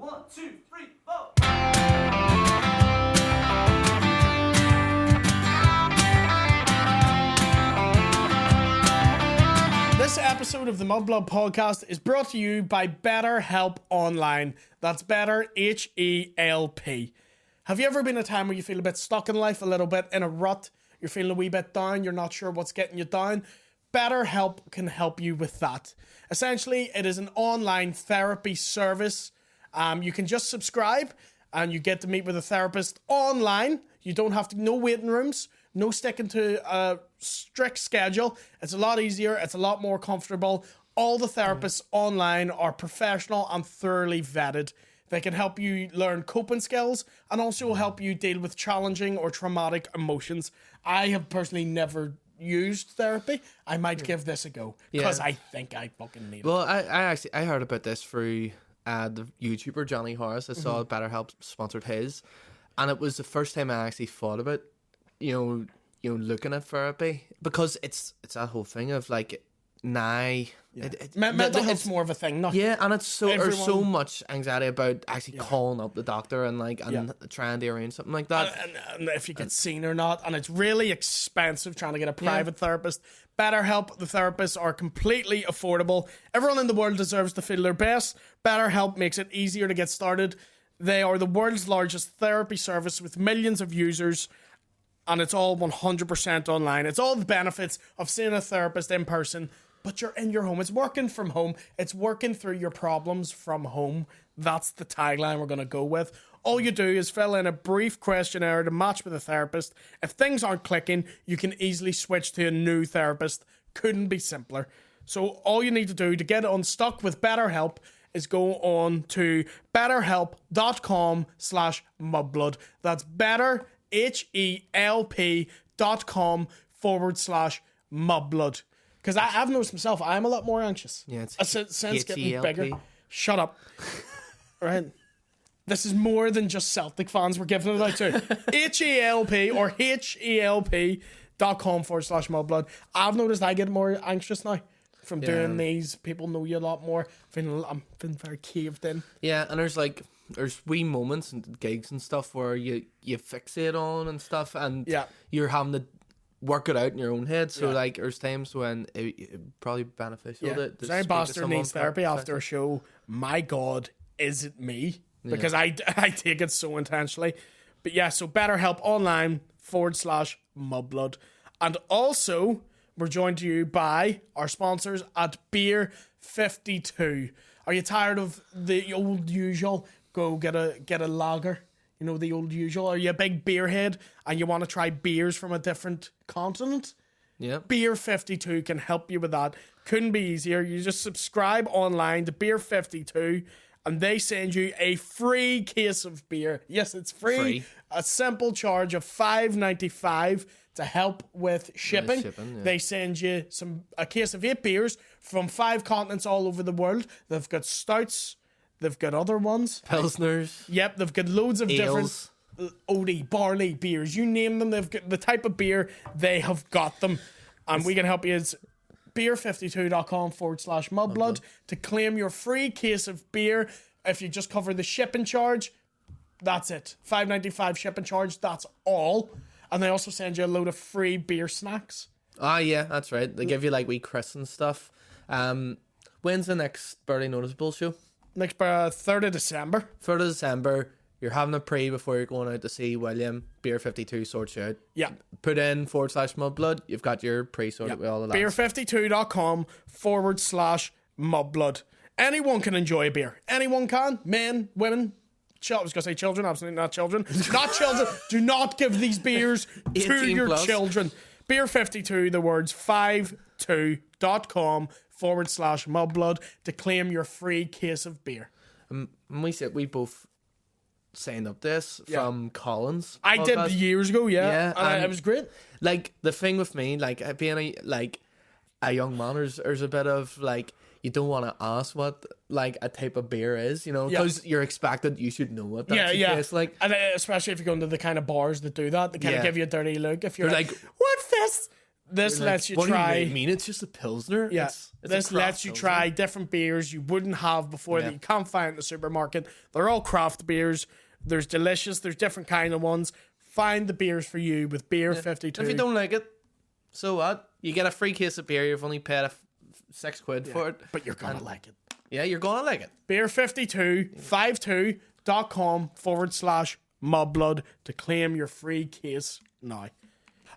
1, 2, 3, 4. This episode of the Mudblood podcast is brought to you by BetterHelp Online. That's Better, H-E-L-P. Have you ever been a time where you feel a bit stuck in life, a little bit in a rut? You're feeling a wee bit down, you're not sure what's getting you down? BetterHelp can help you with that. Essentially, it is an online therapy service. You can just subscribe and you get to meet with a therapist online. You don't have to, no waiting rooms, no sticking to a strict schedule. It's a lot easier. It's a lot more comfortable. All the therapists online are professional and thoroughly vetted. They can help you learn coping skills and also help you deal with challenging or traumatic emotions. I have personally never used therapy. I might give this a go because I think I fucking need it. Well, I heard about this through the YouTuber Johnny Harris. I saw BetterHelp sponsored his, and it was the first time I actually thought about looking at therapy, because it's that whole thing of like mental health's more of a thing, not and it's there's so much anxiety about actually calling up the doctor and trying to arrange something like that, and if you get seen or not, and it's really expensive trying to get a private therapist. BetterHelp, the therapists are completely affordable. Everyone in the world deserves to feel their best. BetterHelp makes it easier to get started. They are the world's largest therapy service with millions of users, and it's all 100% online. It's all the benefits of seeing a therapist in person, but you're in your home. It's working from home. It's working through your problems from home. That's the tagline we're going to go with. All you do is fill in a brief questionnaire to match with a therapist. If things aren't clicking, you can easily switch to a new therapist. Couldn't be simpler. So all you need to do to get unstuck with BetterHelp is go on to betterhelp.com/mudblood. That's better, HELP.com/mudblood. Because I've noticed myself, I'm a lot more anxious. Yeah, it's since getting bigger. Shut up. Right. This is more than just Celtic fans we're giving it out to. HELP or HELP.com/mudblood. I've noticed I get more anxious now from doing these. People know you a lot more. I'm feeling very caved in. Yeah, and there's wee moments and gigs and stuff where you fixate on and stuff, and you're having to work it out in your own head. So there's times when it probably beneficial to Sorry, bastard needs therapy after a show. My God, is it me? Because I take it so intentionally. But yeah, so BetterHelp Online /Mudblood. And also, we're joined to you by our sponsors at Beer 52. Are you tired of the old usual? Go get a lager. You know, the old usual. Are you a big beer head and you want to try beers from a different continent? Yeah. Beer 52 can help you with that. Couldn't be easier. You just subscribe online to Beer 52 and they send you a free case of beer. Yes, it's free. A simple charge of $5.95 to help with shipping. They send you a case of 8 beers from 5 continents all over the world. They've got stouts. They've got other ones. Pilsners. Yep, they've got loads of ales. different OD, barley beers. You name them, they've got the type of beer, they have got them. And we can help you. It's beer52.com/mudblood to claim your free case of beer. If you just cover the shipping charge, that's it. $5.95 shipping charge, that's all. And they also send you a load of free beer snacks. Ah, yeah, that's right. They give you wee crisps and stuff. When's the next Birdie Noticeable show? Next 3rd of December. 3rd of December. You're having a pre before you're going out to see William. Beer 52 sorts you out. Yeah. Put in /Mudblood. You've got your pre sorted with all the lads. Beer52.com/Mudblood. Anyone can enjoy a beer. Anyone can. Men, women. I was going to say children. Absolutely not children. Not children. Do not give these beers to your children. Beer 52, the words 52.com/Mudblood to claim your free case of beer. We both signed up this from Collins. I did years ago, and it was great. The thing with me, being a young man, there's a bit of you don't want to ask what a type of beer is, because you're expected you should know what that tastes like. And especially if you go into the kind of bars that do that, they kind of give you a dirty look. If you're like, what's this? This lets you what try. do you mean? It's just a Pilsner? Yeah, It's a this craft lets you Pilsner. try different beers you wouldn't have before that you can't find in the supermarket. They're all craft beers. There's delicious. There's different kind of ones. Find the beers for you with Beer 52. If you don't like it, so what? You get a free case of beer. You've only paid £6 for it. But you're gonna like it. Yeah, you're gonna like it. Beer 52.com/Mudblood to claim your free case now.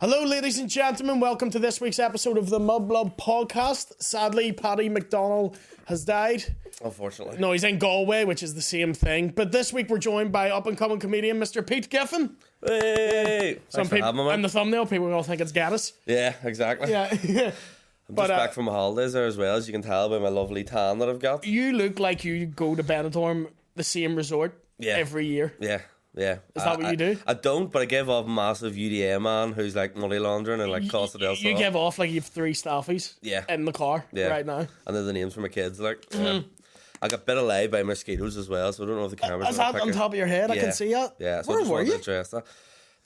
Hello, ladies and gentlemen. Welcome to this week's episode of the Mudblood podcast. Sadly, Paddy McDonnell has died. Unfortunately. No, he's in Galway, which is the same thing. But this week we're joined by up-and-coming comedian Mr. Pete Giffen. Hey! Thanks for having me, man. And the thumbnail, people will think it's Gaddis. Yeah, exactly. Yeah. I'm just back from my holidays there as well, as you can tell by my lovely tan that I've got. You look like you go to Benidorm, the same resort, every year. Yeah. Is that what you do? I don't, but I give off massive UDA man who's like money laundering and like Costa del Sol. You give off like you have 3 staffies in the car right now. And they're the names for my kids. Like, I got bit of lay by mosquitoes as well, so I don't know if the camera's Is that on top of your head? I can see that. Yeah, so Where I just were wanted you? to address that.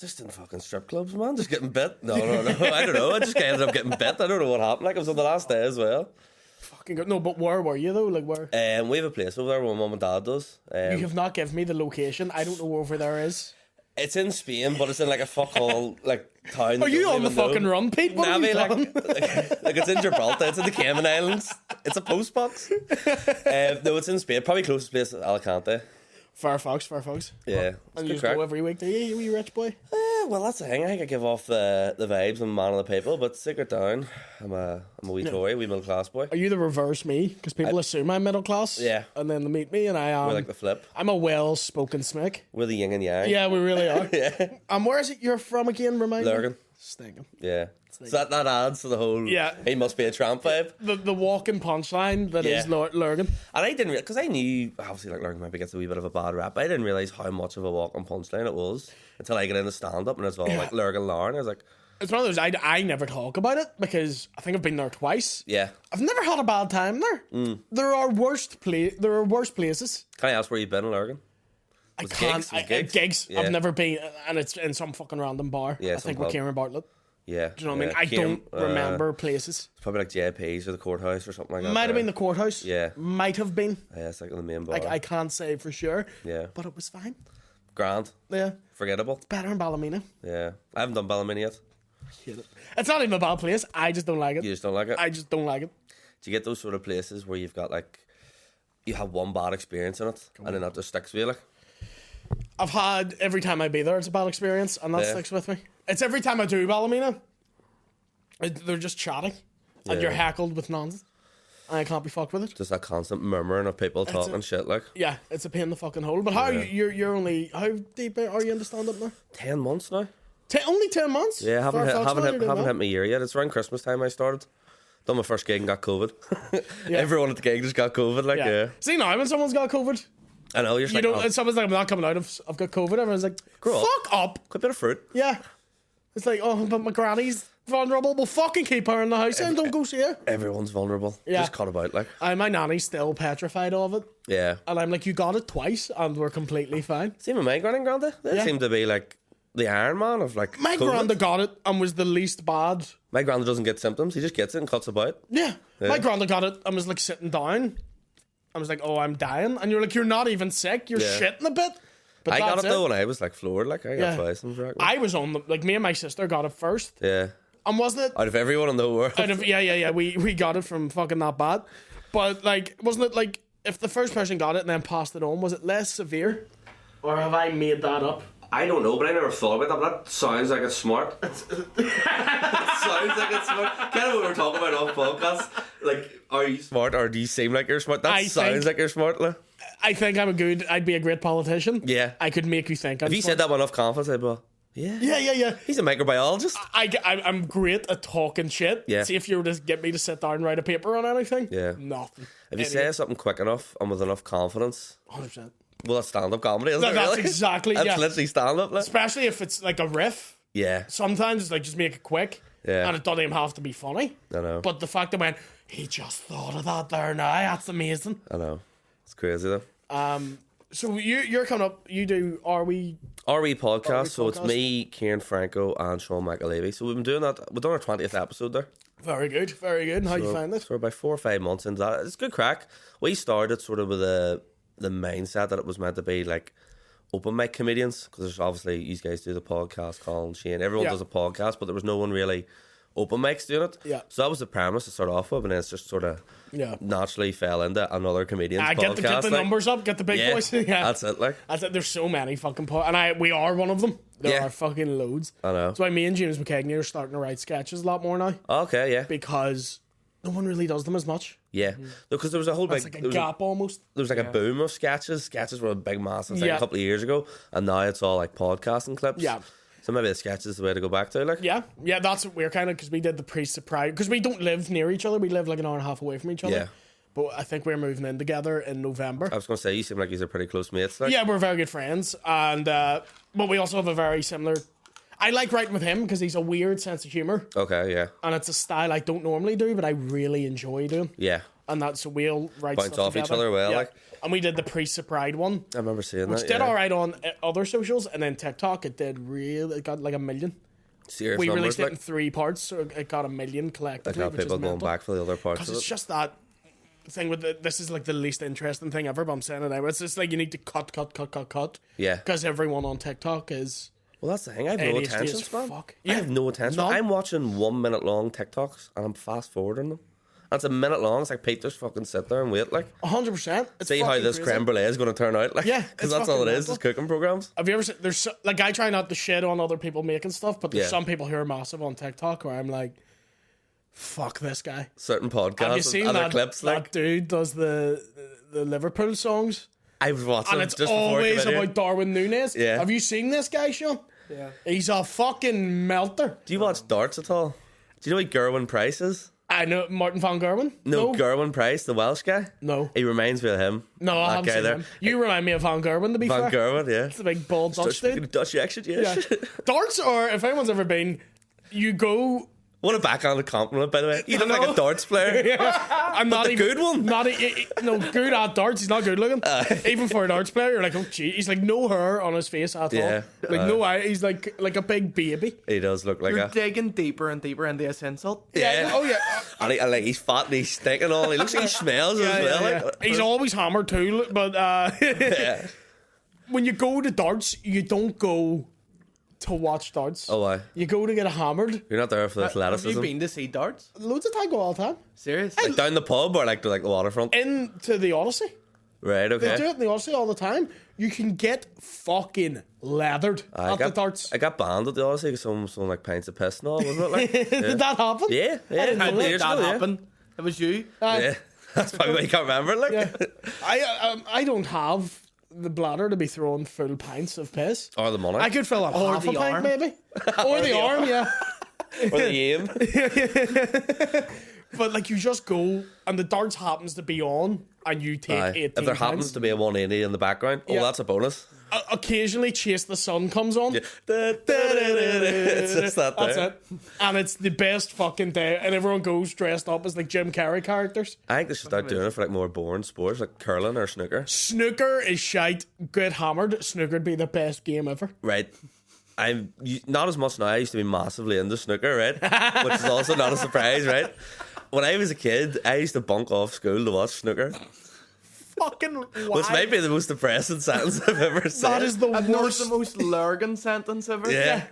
Just in fucking strip clubs, man. Just getting bit. No. I don't know. I just ended up getting bit. I don't know what happened. Like, it was on the last day as well. Fucking good. No, but where were you though? Like where? We have a place over there where my mum and dad does. You have not given me the location. I don't know where over there is. It's in Spain, but it's in like a fucking like town. Are you on the fucking run, Pete? What have you done? Like it's in Gibraltar. It's in the Cayman Islands. It's a post box. No, it's in Spain. Probably closest place is Alicante. Fairfax. Yeah. And you just go every week, do you? You rich boy? Well, that's the thing. I think I give off the vibes. I'm a man of the people, but secret down, I'm a wee Tory, wee middle class boy. Are you the reverse me? Because people assume I'm middle class. Yeah. And then they meet me, and I am. We're like the flip. I'm a well-spoken smick. We're the yin and yang. Yeah, we really are. Yeah. And where is it you're from again? Remind me. Lurgan. Stinking. Yeah. So that adds to the whole. Yeah. He must be a tramp vibe. The walking punchline that is Lurgan. And I didn't because I knew obviously like Lurgan maybe gets a wee bit of a bad rap. But I didn't realise how much of a walking punchline it was until I got into stand up and it's all like Lurgan Lauren. I was like, it's one of those I never talk about it because I think I've been there twice. yeah. I've never had a bad time there. There are worse places. Can I ask where you've been in Lurgan? I Was can't. gigs? Gigs. Yeah. I've never been, and it's in some fucking random bar. Yeah, I think with pub. Kieran Bartlett. Yeah. Do you know what I mean? I don't remember places. It's probably like JP's or the courthouse or something like that. Might have been the courthouse. Yeah. Might have been. Yeah, it's like the main bar. Like I can't say for sure. Yeah. But it was fine. Grand. Yeah. Forgettable. Better in Ballymena. Yeah. I haven't done Ballymena yet. Hate it. It's not even a bad place. I just don't like it. You just don't like it? I just don't like it. Do you get those sort of places where you've got like, you have one bad experience in it and then that just sticks with you like? I've had every time I be there, it's a bad experience, and that sticks with me. It's every time I do Ballymena, they're just chatting, and you're heckled with nonsense, and I can't be fucked with it. Just that constant murmuring of people talking shit like. Yeah, it's a pain in the fucking hole. But how you're only how deep are you into stand up now? 10 months now. Only 10 months. Yeah, haven't Fairfax, hit my year yet. It's around Christmas time I started. Done my first gig and got COVID. Everyone at the gig just got COVID. Like yeah. See now when someone's got COVID. I know you're just You like, don't. Someone's like, I'm not coming out. I've got COVID. Everyone's like, fuck up. quit bit of fruit. Yeah. It's like, oh, but my granny's vulnerable. Well, fucking keep her in the house and don't go see her. Everyone's vulnerable. Yeah. Just cut about like. My nanny's still petrified of it. Yeah. And I'm like, you got it twice and we're completely fine. Same with my granny and granda. They seem to be like the Iron Man of like. My COVID. granda got it and was the least bad. My granda doesn't get symptoms. He just gets it and cuts about. Yeah. My granda got it and was like sitting down. I was like, oh, I'm dying. And you're like, you're not even sick. You're shitting a bit. But I got that's it though when I was like floored. Like I got twice. I was on the, like, me and my sister got it first. Yeah. And wasn't it? Out of everyone in the world. We got it from fucking that bad. But like, wasn't it like, if the first person got it and then passed it on, was it less severe? Or have I made that up? I don't know, but I never thought about that. That sounds like it's smart. It sounds like it's smart. Kind of what we're talking about off podcast. Like, are you smart or do you seem like you're smart? That sounds like you're smart. Like. I think I'd be a great politician. Yeah. I could make you think I'm If you smart. said that with enough confidence, I'd be like, yeah. He's a microbiologist. I'm great at talking shit. Yeah. See if you were to get me to sit down and write a paper on anything. Yeah. Nothing. If you say something quick enough and with enough confidence, 100%. well, that's stand-up comedy, isn't it? That's Really? exactly, That's yeah. literally stand-up. Like. Especially if it's like a riff. Yeah. Sometimes it's like just make it quick. Yeah. And it doesn't even have to be funny. I know. But the fact that he just thought of that there now, that's amazing. I know. It's crazy though. So you're coming up. You do RE podcast. So it's me, Kieran Franco, and Sean McAlevey. So we've been doing that. We've done our 20th episode there. Very good, very good. How you find it? So we're about 4 or 5 months into that. It's good crack. We started sort of with the mindset that it was meant to be like open mic comedians, because there's obviously you guys do the podcast, Colin, Shane, everyone does a podcast, but there was no one really open mics doing it. Yeah. So that was the premise to start off with, and then it's just sort of naturally fell into another comedian's podcast. Get the numbers up, get the big boys. Yeah, that's it. Like that's it. There's so many fucking and we are one of them. There are fucking loads. I know. So me and James McKegney are starting to write sketches a lot more now. Okay, yeah. Because no one really does them as much. Yeah, because there was a whole That's big like a gap almost. There was like a boom of sketches. Sketches were a big massive thing a couple of years ago, and now it's all like podcasting clips. Yeah. So maybe the sketch is the way to go back to, like. Yeah, that's what we're kind of, because we did the pre-surprise, because we don't live near each other. We live like an hour and a half away from each other. Yeah. But I think we're moving in together in November. I was going to say, you seem like you're pretty close mates. Like. Yeah, we're very good friends, and but we also have a very similar. I like writing with him because he's a weird sense of humor. Okay, yeah. And it's a style I don't normally do, but I really enjoy doing. Yeah. And that's, so we'll write bounce stuff off together. each other well, like. And we did the pre-surprise one. I remember seeing which that. Did all right on other socials, and then TikTok it got like 1 million. Serious we numbers, released it like. in 3 parts, so it got 1 million collectively. Like people going back for the other parts of it. Because it's just that thing with this is like the least interesting thing ever, but I'm saying it now. It's just like you need to cut. Yeah. Because everyone on TikTok is. Well, that's the thing. I have no ADHD attention as span. fuck. I have no attention. None. I'm watching 1 minute long TikToks, and I'm fast forwarding them. That's a minute long. It's like, Pete, just fucking sit there and wait, like. 100%. See how this creme brulee is going to turn out, like. Yeah, because it's that's all it fucking is mental. cooking programs. Have you ever seen? Like I try not to shit on other people making stuff, but there's Yeah. some people who are massive on TikTok where I'm like, fuck this guy. Certain Have you podcasts seen and other that clips, like. that dude does the Liverpool songs, I was watching and it it's just before I always came in here. about Darwin Núñez. Yeah. Have you seen this guy, Sean? Yeah. He's a fucking melter. Do you watch darts at all? Do you know who Gerwin Price is? I know Martin van Gerwen. No, Gerwin Price, the Welsh guy. No. He reminds me of him. No, I that haven't guy seen there. him. You remind me of Van Gerwen, to be Van fair. Gerwen, yeah. It's the big bald Dutch dude. Dutch accent, yes. Yeah. Darts, or if anyone's ever been, you go. What a backhanded compliment, by the way. You look like a darts player. I'm not the even good one. No, good at darts. He's not good looking. Even for a darts player, you're like, oh gee, he's like no hair on his face at Yeah. all. Like no eye. He's like a big baby. He does look like You're a. digging deeper and deeper into this insult. Yeah. Oh yeah. And like he's fat and he's stinking all. He looks like he smells as well. Yeah. Like. He's always hammered too. But Yeah. when you go to darts, you don't go to watch darts. Oh, why? You go to get hammered. You're not there for the Have you athleticism. been to see darts? Loads of time go all the time. Serious? Like down the pub or like to like the waterfront? Into the Odyssey. Right, They do okay. it in the Odyssey all the time. You can get fucking leathered at the darts. I got banned at the Odyssey because someone like pints of piss and all, wasn't it? Like, Did that happen? yeah. didn't know Couple that. years That ago, yeah. happened. It was you. Yeah. That's probably why you can't remember it. Like. Yeah. I don't have the bladder to be throwing full pints of piss. Or the money. I could fill up Or half the a pint arm. maybe. Or the arm, yeah. Or the aim. But like you just go and the darts happens to be on and you take 18 If there happens pints. to be a 180 in the background, Yeah. that's a bonus. Occasionally Chase the Sun comes on. Yeah. It's just that That's there. it. And it's the best fucking day. And everyone goes dressed up as like Jim Carrey characters. I think they should start doing it for like more boring sports like curling or snooker. Snooker is shite. Get hammered. Snooker would be the best game ever. Right. I'm not as much now. I used to be massively into snooker, right? Which is also not a surprise, right? When I was a kid, I used to bunk off school to watch snooker, Fucking why? which might be the most depressing sentence I've ever said. That is the I've known worst. the most lurgan sentence ever. Yeah.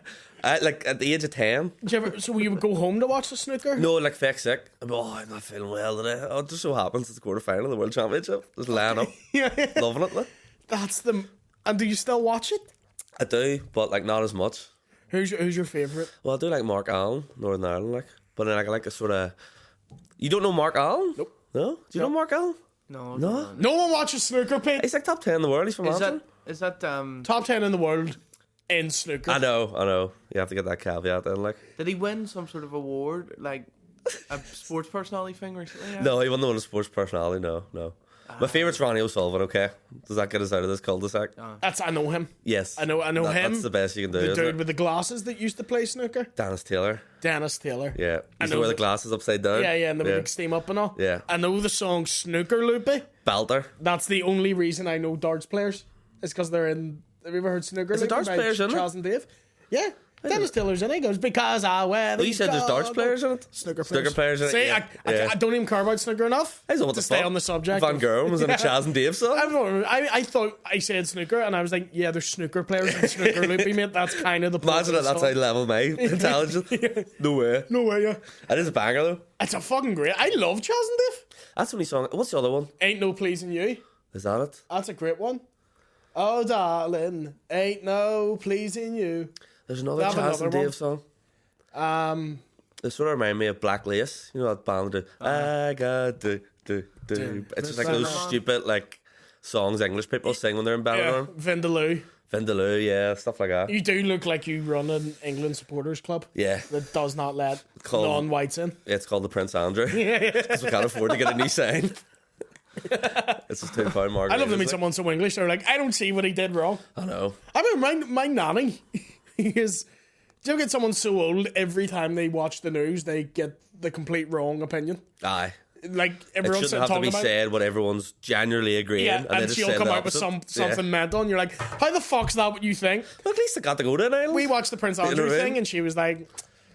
Like at the age of 10. Did you ever, so you would go home to watch the snooker? No, like fake sick. I'm not feeling well today. Oh, it just so happens it's the quarter final of the World Championship. Just laying up, Yeah. loving it. Like. That's the. And do you still watch it? I do, but like not as much. Who's your favourite? Well, I do like Mark Allen, Northern Ireland, like. But then I like a sort of. You don't know Mark Allen? Nope. No? Do you know Mark Allen? No. No. No one watches snooker, Pete. He's like top 10 in the world. He's from Antrim. Is that Top 10 in the world in snooker. I know. You have to get that caveat in, like. did he win some sort of award, like a sports personality thing recently? Yeah? No, he wasn't the one of sports personality. No. My favourite's Ronnie O'Sullivan, okay? Does that get us out of this cul-de-sac? I know him. Yes. I know him. That's the best you can do, The isn't dude it? with the glasses that used to play snooker. Dennis Taylor. Dennis Taylor. Yeah. I Used know to wear the that- glasses upside down. Yeah, and the big steam up and all. Yeah. I know the song Snooker Loopy. Belter. That's the only reason I know darts players. It's because they're in. Have you ever heard Snooker Is it Loopy darts by players in it? Charles and Dave? Yeah. Dennis Taylor's in it. He goes, because I wear Oh, you said there's darts players in it? Snooker Snooker players in it, See, yeah. I Yeah. don't even care about snooker enough I don't know what to the stay fuck. on the subject. Van Gogh was in a Chaz and Dave song. I thought I said snooker, and I was like, yeah, there's snooker players in Snooker Loopy, mate. That's kind of the point Imagine of that the that's how song. level my intelligence. No way. No way, yeah. That is a banger though. It's a fucking great. I love Chaz and Dave. That's the only song. What's the other one? Ain't no pleasing you. Is that it? That's a great one. Oh, darling, ain't no pleasing you. There's another They have Chaz and another one. Dave song. This sort of remind me of Black Lace. You know that band? I got do. It's just like those stupid like songs English people sing when they're in Yeah, Benidorm. Vindaloo. Vindaloo, yeah, stuff like that. You do look like you run an England supporters club Yeah, that does not let Called- non-whites in. it's called the Prince Andrew. Because we can't afford to get a new sign. It's just £2 mark. I love to meet someone so English. They're like, I don't see what he did wrong. I know. I mean, my nanny is. Do you get someone so old every time they watch the news, they get the complete wrong opinion? Aye. Like It everyone's shouldn't have to talking be about. said what everyone's genuinely agreeing. Yeah, and they and just she'll say come the out with opposite. something mental, and you're like, "How the fuck's that? What you think?" Well, at least I got to go to an island. We watched the Prince You know Andrew what I mean? thing, and she was like,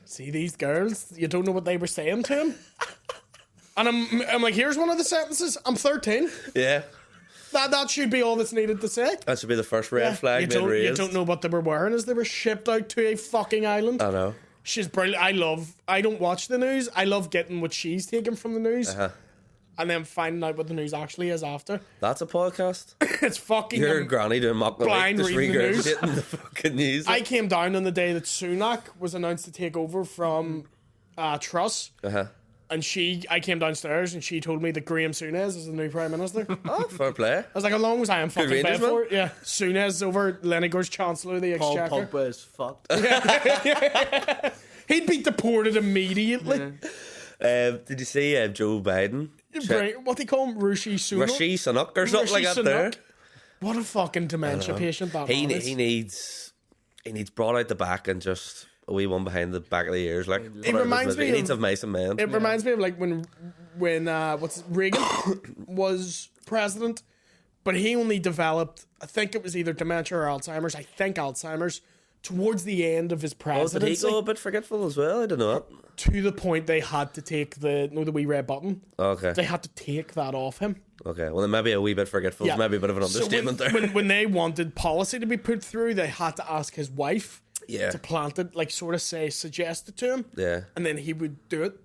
"See these girls? You don't know what they were saying to him." And I'm like, "Here's one of the sentences. I'm 13. Yeah. That should be all that's needed to say." That should be the first red flag you being don't, raised. you don't know what they were wearing as they were shipped out to a fucking island. I know. She's brilliant. I don't watch the news. I love getting what she's taking from the news. And then finding out what the news actually is after. That's a podcast. It's fucking. Your granny doing mock the blind just reading the news. regurgitating the fucking news. I came down on the day that Sunak was announced to take over from Truss. And I came downstairs and she told me that Graeme Souness is the new Prime Minister. I Oh, fair play. was like, as long as I am fucking Rangers bed for it. Yeah. Souness over Lenigor's Chancellor of the Paul Exchequer. Pogba is fucked. He'd be deported immediately. Did you see Joe Biden? What do you call him? Rishi Sunak? Rishi Sunak or something like Rishi that there. Sunak. What a fucking dementia patient that He man is. he needs brought out the back and just a wee one behind the back of the ears. Like It reminds me he needs of- of Mason Man. It reminds me of like when Reagan was president, but he only developed, I think it was either dementia or Alzheimer's. I think Alzheimer's towards the end of his Oh, did he presidency, go a bit forgetful as well? I don't know. to the point they had to take the wee red button. Okay. They had to take that off him. Okay. Well, then maybe a wee bit forgetful. Yeah. Maybe a bit of an So understatement there. when they wanted policy to be put through, they had to ask his wife Yeah. to plant it, like sort of suggest it to him, Yeah. and then he would do it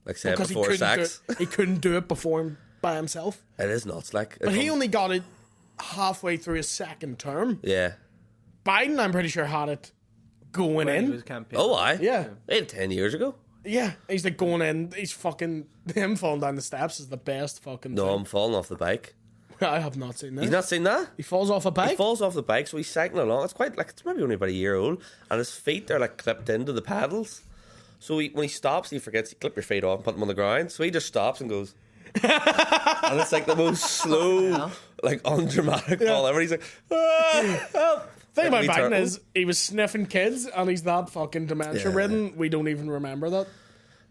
Like say it because before sex. he couldn't do it before by himself. It is nuts. Like. But he only got it halfway through his second term. Yeah. Biden, I'm pretty sure, had it going When he in. was campaigning. Oh, I. Yeah. 10 years ago. Yeah, he's like going in. He's fucking him falling down the steps is the best fucking. No, thing. I'm falling off the bike. I have not seen that. You've not seen that? He falls off a bike. He falls off the bike, so he's cycling along. It's quite like it's maybe only about a year old, and his feet are like clipped into the pedals. So when he stops, he forgets to clip your feet off and put them on the ground. So he just stops and goes, and it's like the most slow, like undramatic fall ever. He's like, help. Thing about Wee Biden turtle. is he was sniffing kids and he's that fucking dementia ridden. We don't even remember that.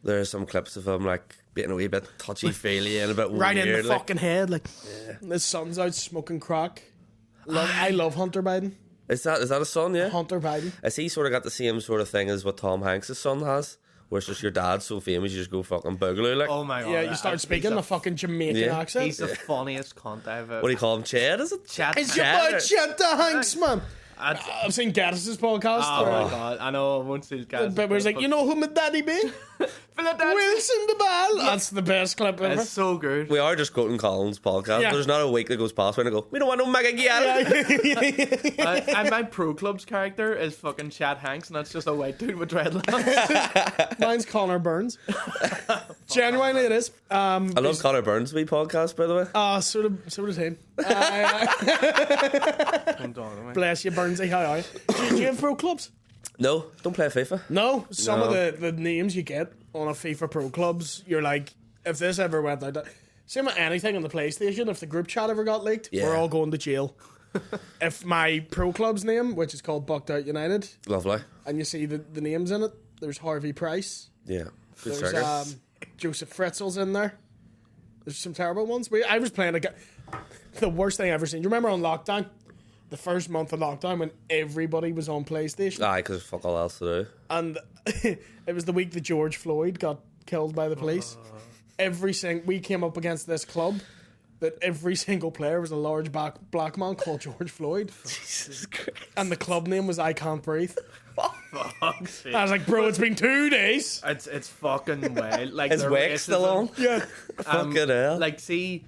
There's some clips of him like being a wee bit touchy feely and a bit Right weird. in the like, fucking head, like his son's out smoking crack. I love Hunter Biden. is that a son? Yeah. Hunter Biden. Has he sort of got the same sort of thing as what Tom Hanks' son has? Where it's just your dad's so famous, you just go fucking boogaloo like. Oh my god. Yeah, you start speaking a fucking Jamaican Yeah. accent. He's the funniest cunt I've ever. What do you call him? Chad, is it? Chat. It's your Chat boy or- Chet the Hanks, man. Oh I've seen Gaddis's podcast. my god. I know. Once these guys. But where he's like, you know who my daddy be? Philadelphia. Wilson the Ball. That's the best clip ever. It's so good. We are just quoting Colin's podcast. Yeah. There's not a week that goes past when I go, we don't want no mega gyal. And my Pro Club's character is fucking Chad Hanks, and that's just a white dude with dreadlocks. Mine's Connor Burns. Genuinely, it is. I love Connor Burns' wee podcast, by the way. So does he. Don't talk to me. Bless you, Burnsy. How are you? Do you have pro clubs? No, don't play FIFA. No. Some No. of the names you get on a FIFA Pro Clubs, you're like, if this ever went out. Same with anything on the PlayStation. If the group chat ever got leaked, Yeah. we're all going to jail. If my pro club's name, which is called Bucked Out United, Lovely. and you see the names in it, there's Harvey Price. Yeah. Good There's striker. Joseph Fritzl's in there. There's some terrible ones. I was playing the worst thing I ever seen. Do you remember on lockdown? The first month of lockdown when everybody was on PlayStation. Aye, because fuck all else to do. And it was the week that George Floyd got killed by the police. We came up against this club that every single player was a large black man called George Floyd. Jesus Christ. And the club name was I Can't Breathe. Fuck's sake. I was like, bro, it's been 2 days. It's fucking wild. Like, Is the Wick racism- still on? Yeah. Fucking hell. Like, see,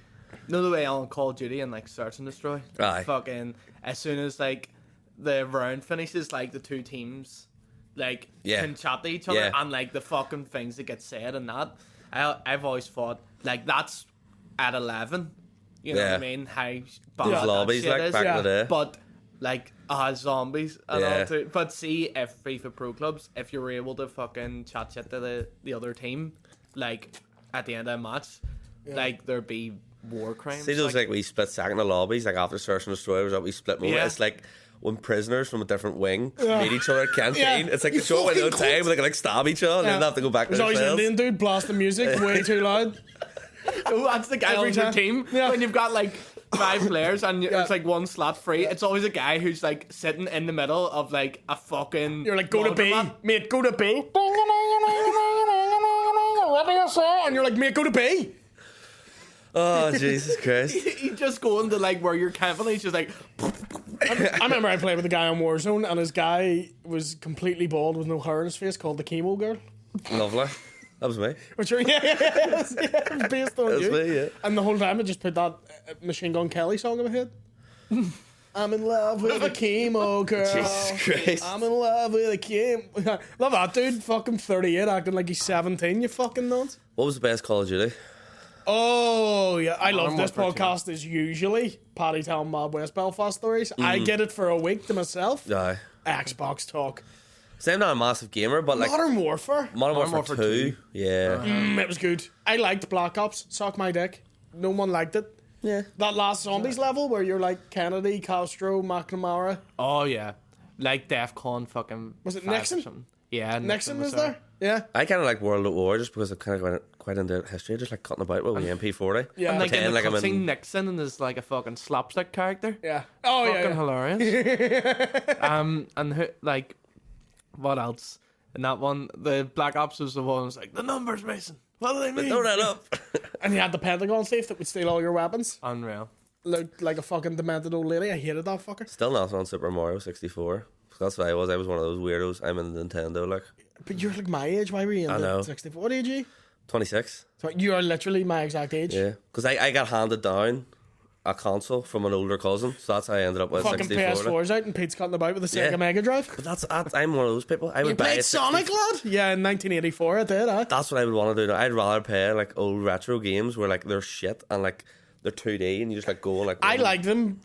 know the way on Call of Duty and like Search and Destroy? Aye. Fucking, as soon as like the round finishes, like the two teams like Yeah. can chat to each other, Yeah. and like the fucking things that get said and that. I've always thought like that's at 11. You know Yeah. what I mean? How bad Those that lobbies, shit like, is. back in the day. But like zombies and Yeah. all too. But see, if FIFA Pro Clubs, if you were able to fucking chat shit to the other team, like at the end of a match, like there'd be war crimes. See those like we split second of lobbies, like after Search and Destroy was that we split moment. Yeah. It's like when prisoners from a different wing meet each other at canteen. Yeah. It's like You a short window of fucking time where they can like stab each other and then they have to go back to There's their always an cells. Indian dude blasting music way too loud. Oh, that's the guy Every on your time. team. Yeah. When you've got like 5 players and it's like one slot free, it's always a guy who's like sitting in the middle of like a fucking. You're like, go to B, laundromat. mate, go to B. And you're like, mate, go to B. Oh Jesus Christ! You just go into like where you're camping. He's just like, I remember I played with a guy on Warzone, and his guy was completely bald with no hair on his face, called the Chemo Girl. Lovely. That was me. Which are, it was based on That's you. me. Yeah. And the whole time I just put that Machine Gun Kelly song in my head. I'm in love with a chemo girl. Jesus Christ. I'm in love with a chemo. Love that dude. Fucking 38, acting like he's 17. You fucking nuts. What was the best Call of Duty? Oh yeah, I love this Warfare 2. podcast. Is usually Paddy telling Mad West Belfast stories. I get it for a week to myself. Aye. Xbox talk. So I'm not a massive gamer, but like Modern Warfare. Modern Warfare Warfare 2. 2. Yeah. It was good. I liked Black Ops. Suck my dick. No one liked it. Yeah. That last zombies level where you're like Kennedy, Castro, McNamara. oh yeah, like DEFCON fucking. Was it 5 or Nixon? something. Yeah, Nixon was there. Yeah. I kind of like World at War just because I'm kind of quite into history, just like cutting about with the MP40. Yeah. And like in Pretend the like I'm cutscene, in- Nixon is like a fucking slapstick character. Yeah. Oh Fucking yeah. hilarious. And who, like, what else? In that one, the Black Ops was the one who was like, the numbers, Mason. What do they mean? Throw that up. And you had the Pentagon safe that would steal all your weapons. Unreal. Looked like a fucking demented old lady. I hated that fucker. Still not on Super Mario 64. That's what I was. I was one of those weirdos. I'm in Nintendo, like But you're like my age. Why were you in I the know. 64? What age are you? 26. So you are literally my exact age. Yeah, because I got handed down a console from an older cousin, so that's how I ended up with a Fucking 64. PS4's out and Pete's cutting about with the Sega Yeah. Mega Drive. But I'm one of those people. I would You buy played a 60 Sonic, lad? Yeah, in 1984 I did, huh? That's what I would want to do. Now. I'd rather play like old retro games where like they're shit and like they're 2D and you just like go like. I run. like them.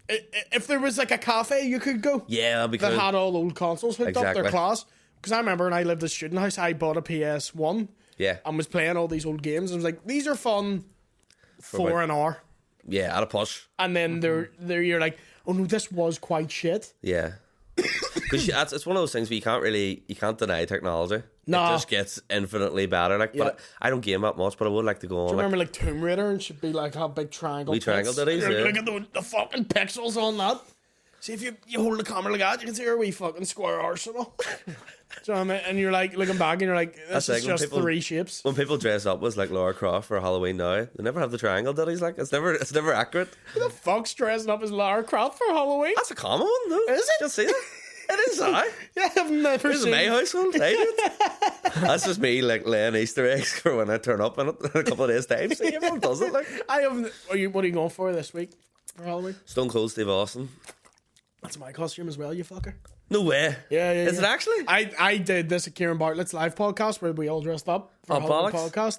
If there was like a cafe you could go Yeah, that'd be that cool. had all old consoles hooked up, Exactly. their class. Because I remember when I lived at student house, I bought a PS1 Yeah, and was playing all these old games. I was like, these are fun for about- an hour. yeah, at a push. And then you're like, oh no, this was quite shit. Yeah, because it's one of those things where you can't deny technology. Nah. It just gets infinitely better. Like, Yeah. but I don't game that much, but I would like to go on. Do you Like, remember like Tomb Raider and should be like have big triangle Wee triangle pits? ditties, Look yeah. at the fucking pixels on that. See if you hold the camera like that, you can see our wee fucking square arsenal. Do you know what I mean? And you're like looking back and you're like, this That's is like when just people- 3 shapes. when people dress up as like Lara Croft for Halloween now, they never have the triangle ditties. Like, it's never accurate. Who the fuck's dressing up as Lara Croft for Halloween? That's a common one, though. Is it? Just see that. It is, aye. Yeah, I've never This is seen my household. I do it. That's just me like laying Easter eggs for when I turn up in it in a couple of days' time. See, everyone does it. Like I haven't. What are you going for this week for Halloween? Stone Cold Steve Austin. That's my costume as well, you fucker. No way. Yeah. Is it actually? I did this at Kieran Bartlett's live podcast where we all dressed up for a Halloween bollocks. podcast.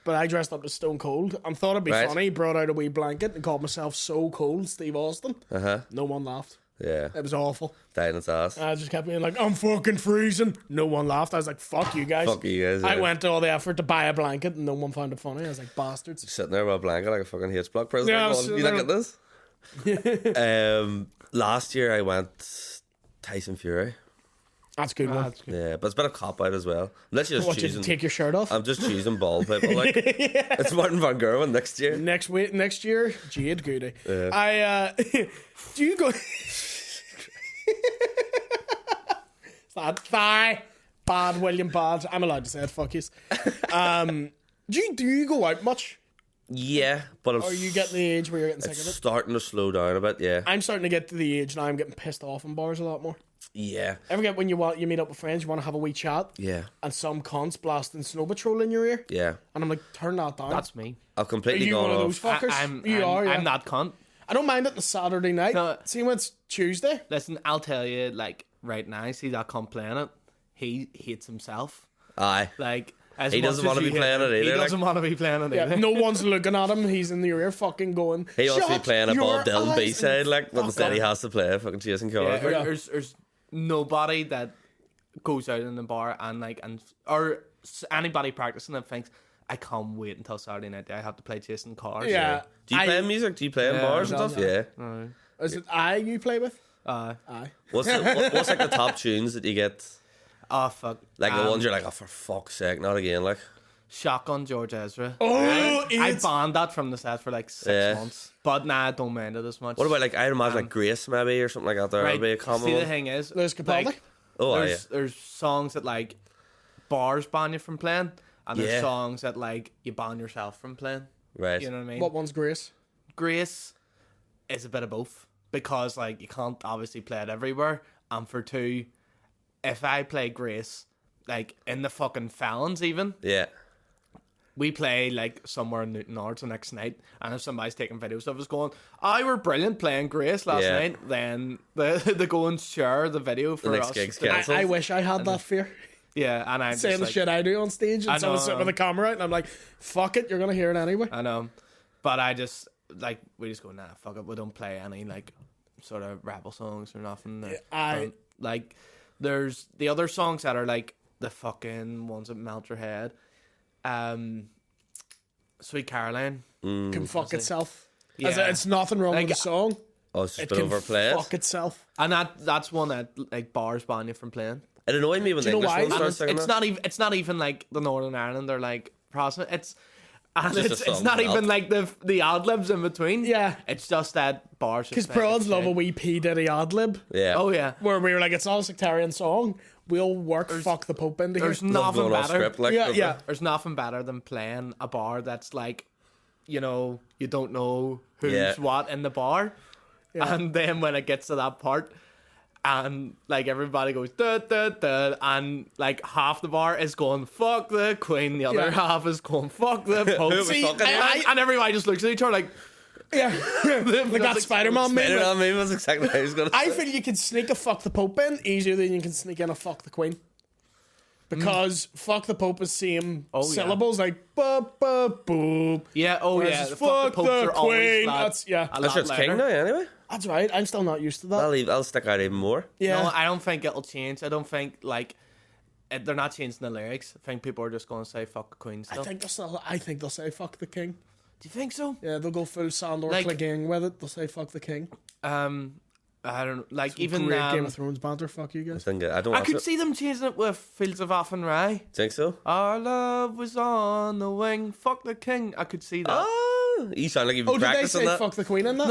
But I dressed up as Stone Cold and thought it'd be Right. funny. Brought out a wee blanket and called myself So Cold Steve Austin. Uh-huh. No one laughed. Yeah. It was awful. Dying its ass. I just kept being like, I'm fucking freezing. No one laughed. I was like, fuck you guys. Fuck you guys. I Yeah. went to all the effort to buy a blanket and no one found it funny. I was like, bastards. Sitting there with a blanket like a fucking H block prisoner. Yeah, Going, so you look at this. Last year I went Tyson Fury. That's a good one. Yeah, but it's been a cop out as well. Unless you're just What, you choosing. take your shirt off? I'm just choosing bald people. Like it's Martin Van Gerwen next year. Next year, Jade Goody. Do you go? Thigh. Bad, William Bad. I'm allowed to say it. Fuck yous. Do you go out much? Yeah, but Or are you getting the age where you're getting sick it's of it? starting to slow down a bit. Yeah, I'm starting to get to the age now. I'm getting pissed off in bars a lot more. yeah, Ever get when you meet up with friends, you want to have a wee chat, yeah, and some cunts blasting Snow Patrol in your ear, yeah. and I'm like, turn that down. That's me. I've Are completely you gone one of off. those fuckers? I'm that cunt. I don't mind it on a Saturday night. No. See when it's Tuesday. Listen, I'll tell you, like, right now, see that cunt playing it? He hates himself. Aye. Like, as He much doesn't as want to you be hate playing him, it either. He like, doesn't want to be playing it Yeah, either. no one's looking at him. He's in your ear, fucking going. he wants to be "Shut playing a your Bob Dylan eyes B side, like, but fuck instead off." he has to play fucking chasing cars. Yeah, like. there's nobody that goes out in the bar or anybody practicing that thinks, I can't wait until Saturday night. I have to play chasing cars. Yeah. Do you play music? Do you play in Yeah, bars and I've stuff? done Yeah. Is it you play with? Aye. What's like the top tunes that you get? Oh fuck. Like the ones you're like, oh for fuck's sake, not again. Like Shotgun George Ezra. Oh, I it's banned that from the set for like 6 months. But nah, I don't mind it as much. what about like I'd imagine like Grace maybe or something like that. There would be a common see, the one. thing is, Liz Capaldi? like, Oh, aye, there's songs that like bars ban you from playing, and there's Yeah. songs that like you ban yourself from playing. Right. You know what I mean? what one's Grace? Grace is a bit of both because like you can't obviously play it everywhere, and for two, if I play Grace like in the fucking Felons even, Yeah. we play like somewhere in Newton Arts the next night, and if somebody's taking videos of us going, "I were brilliant playing Grace last Yeah. night," then they go and share the video for next us. gig's cancelled. I wish I had that fear. Yeah, and I'm Saying just the like, shit I do on stage, and I someone's know. sitting with a camera out, and I'm like, fuck it, you're gonna hear it anyway. I know, but I just like we just go, nah, fuck it, we don't play any like sort of rebel songs or nothing. Like there's the other songs that are like the fucking ones that melt your head. Sweet Caroline Can fuck itself. Yeah. As in, it's nothing wrong Like, with the song. Oh, it's just It been can overplayed. fuck itself. and that's one that like bars ban you from playing. It annoyed me when the you know English why? ones And started It's, singing it's that. not even like the Northern Ireland or like Protestant. It's Just a it's song not belt. even like the ad libs in between. Yeah. It's just that bars. Because broads love a wee P Diddy ad lib. Yeah. Oh yeah. Where we were like, it's not a sectarian song. We'll work fuck the Pope into here. There's Love nothing going off better. script, like, Yeah, don't yeah. they? There's nothing better than playing a bar that's like, you know, you don't know who's Yeah. what in the bar, and then when it gets to that part, and like everybody goes da da da, and like half the bar is going fuck the Queen, the other Yeah. half is going fuck the Pope. Who was fucking and everybody just looks at each other like, Yeah. Like that Spider-Man meme. Better like, than me was exactly what I was gonna I say. feel you can sneak a fuck the Pope in easier than you can sneak in a fuck the Queen. Because fuck the Pope is same yeah. syllables, like ba ba boop. yeah, oh Whereas yeah, it's the fuck the Popes are always Queen. that- That's yeah. a That's lot just king louder. now, anyway. That's right. I'm still not used to that. I'll stick out even more. Yeah. No, I don't think it'll change. I don't think like they're not changing the lyrics. I think people are just going to say "fuck the Queen" still. I think they'll say fuck the king. Do you think so? Yeah, they'll go full Sandor Like- Clegane with it. They'll say fuck the king. I don't like even Great Game of Thrones banter. Fuck you guys. I don't I watch could it. see them changing it with Fields of Athenry. Think so? Our love was on the wing. Fuck the king. I could see that. Oh, you sound like you've been Oh, did they practicing say that. fuck the queen in that?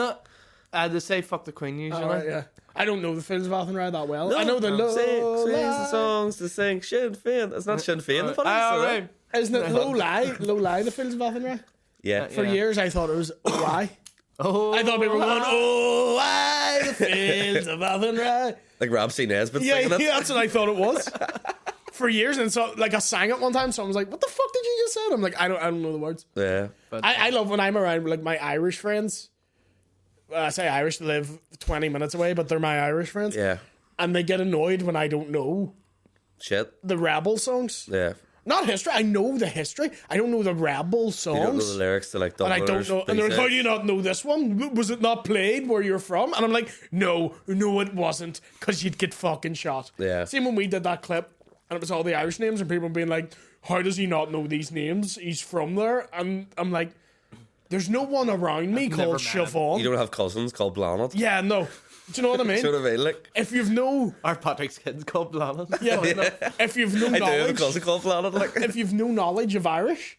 No, they say fuck the Queen usually. All right, yeah. I don't know the Fields of Athenry that well. I know the Sing the songs to sing Sinn Féin. It's not Sinn Féin. The funny All thing. right. Isn't it low lie? The Fields of Athenry. Yeah. For Yeah. years, I thought it was why. Oh, I thought people were going, oh, why the Fields of Athenry. Like Rob C. Nesbitt Yeah, singing it. yeah, that's what I thought it was. For years, and so like I sang it one time. Someone was like, "What the fuck did you just say?" I'm like, I don't know the words. Yeah. I love when I'm around like my Irish friends. I say Irish, they live 20 minutes away, but they're my Irish friends. Yeah. And they get annoyed when I don't know Shit. the Rebel songs. Yeah. Not history. I know the history. I don't know the Red Bull songs. You don't know the lyrics to like And I don't know. And they're like, how do you not know this one? Was it not played where you're from? And I'm like, no, it wasn't. Because you'd get fucking shot. Yeah. Same when we did that clip and it was all the Irish names and people being like, how does he not know these names? He's from there. And I'm like, there's no one around me called Siobhan. You don't have cousins called Blanet. Yeah, no. Do you know what I mean? Do you know what I mean? Like, if you've no... Our Patrick's kid's called Blanet. Yeah, if you've no I do have a knowledge... cousin called Blanet. Like. If you've no knowledge of Irish,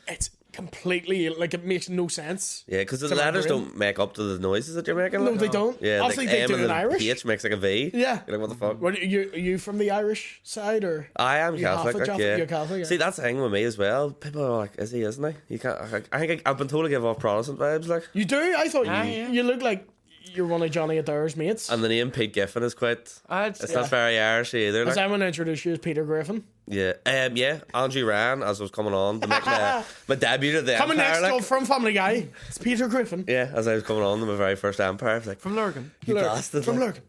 it's completely... Like, it makes no sense. Yeah, because the letters don't make up to the noises that you're making. No, like. they don't. Yeah, Obviously, like they M do and in the Irish. H makes like a V. Yeah. You're like, what the fuck? What, are you from the Irish side, or...? I am Catholic, like, yeah. You're Catholic, yeah. See, that's the thing with me as well. People are like, is he, isn't he? You can't... I think I've been told to give off Protestant vibes, like. You do? I thought yeah. you look like you're one of Johnny Adair's mates. And the name Pete Giffen is quite... It's not very Irish either. As Like. I'm going to introduce you as Peter Griffin. Yeah. Andrew Ryan, as I was coming on to make my debut to the Coming Empire. next Like. up from Family Guy, it's Peter Griffin. Yeah, as I was coming on to my very first Empire, I was like, From Lurgan. you bastard. From like. Lurgan.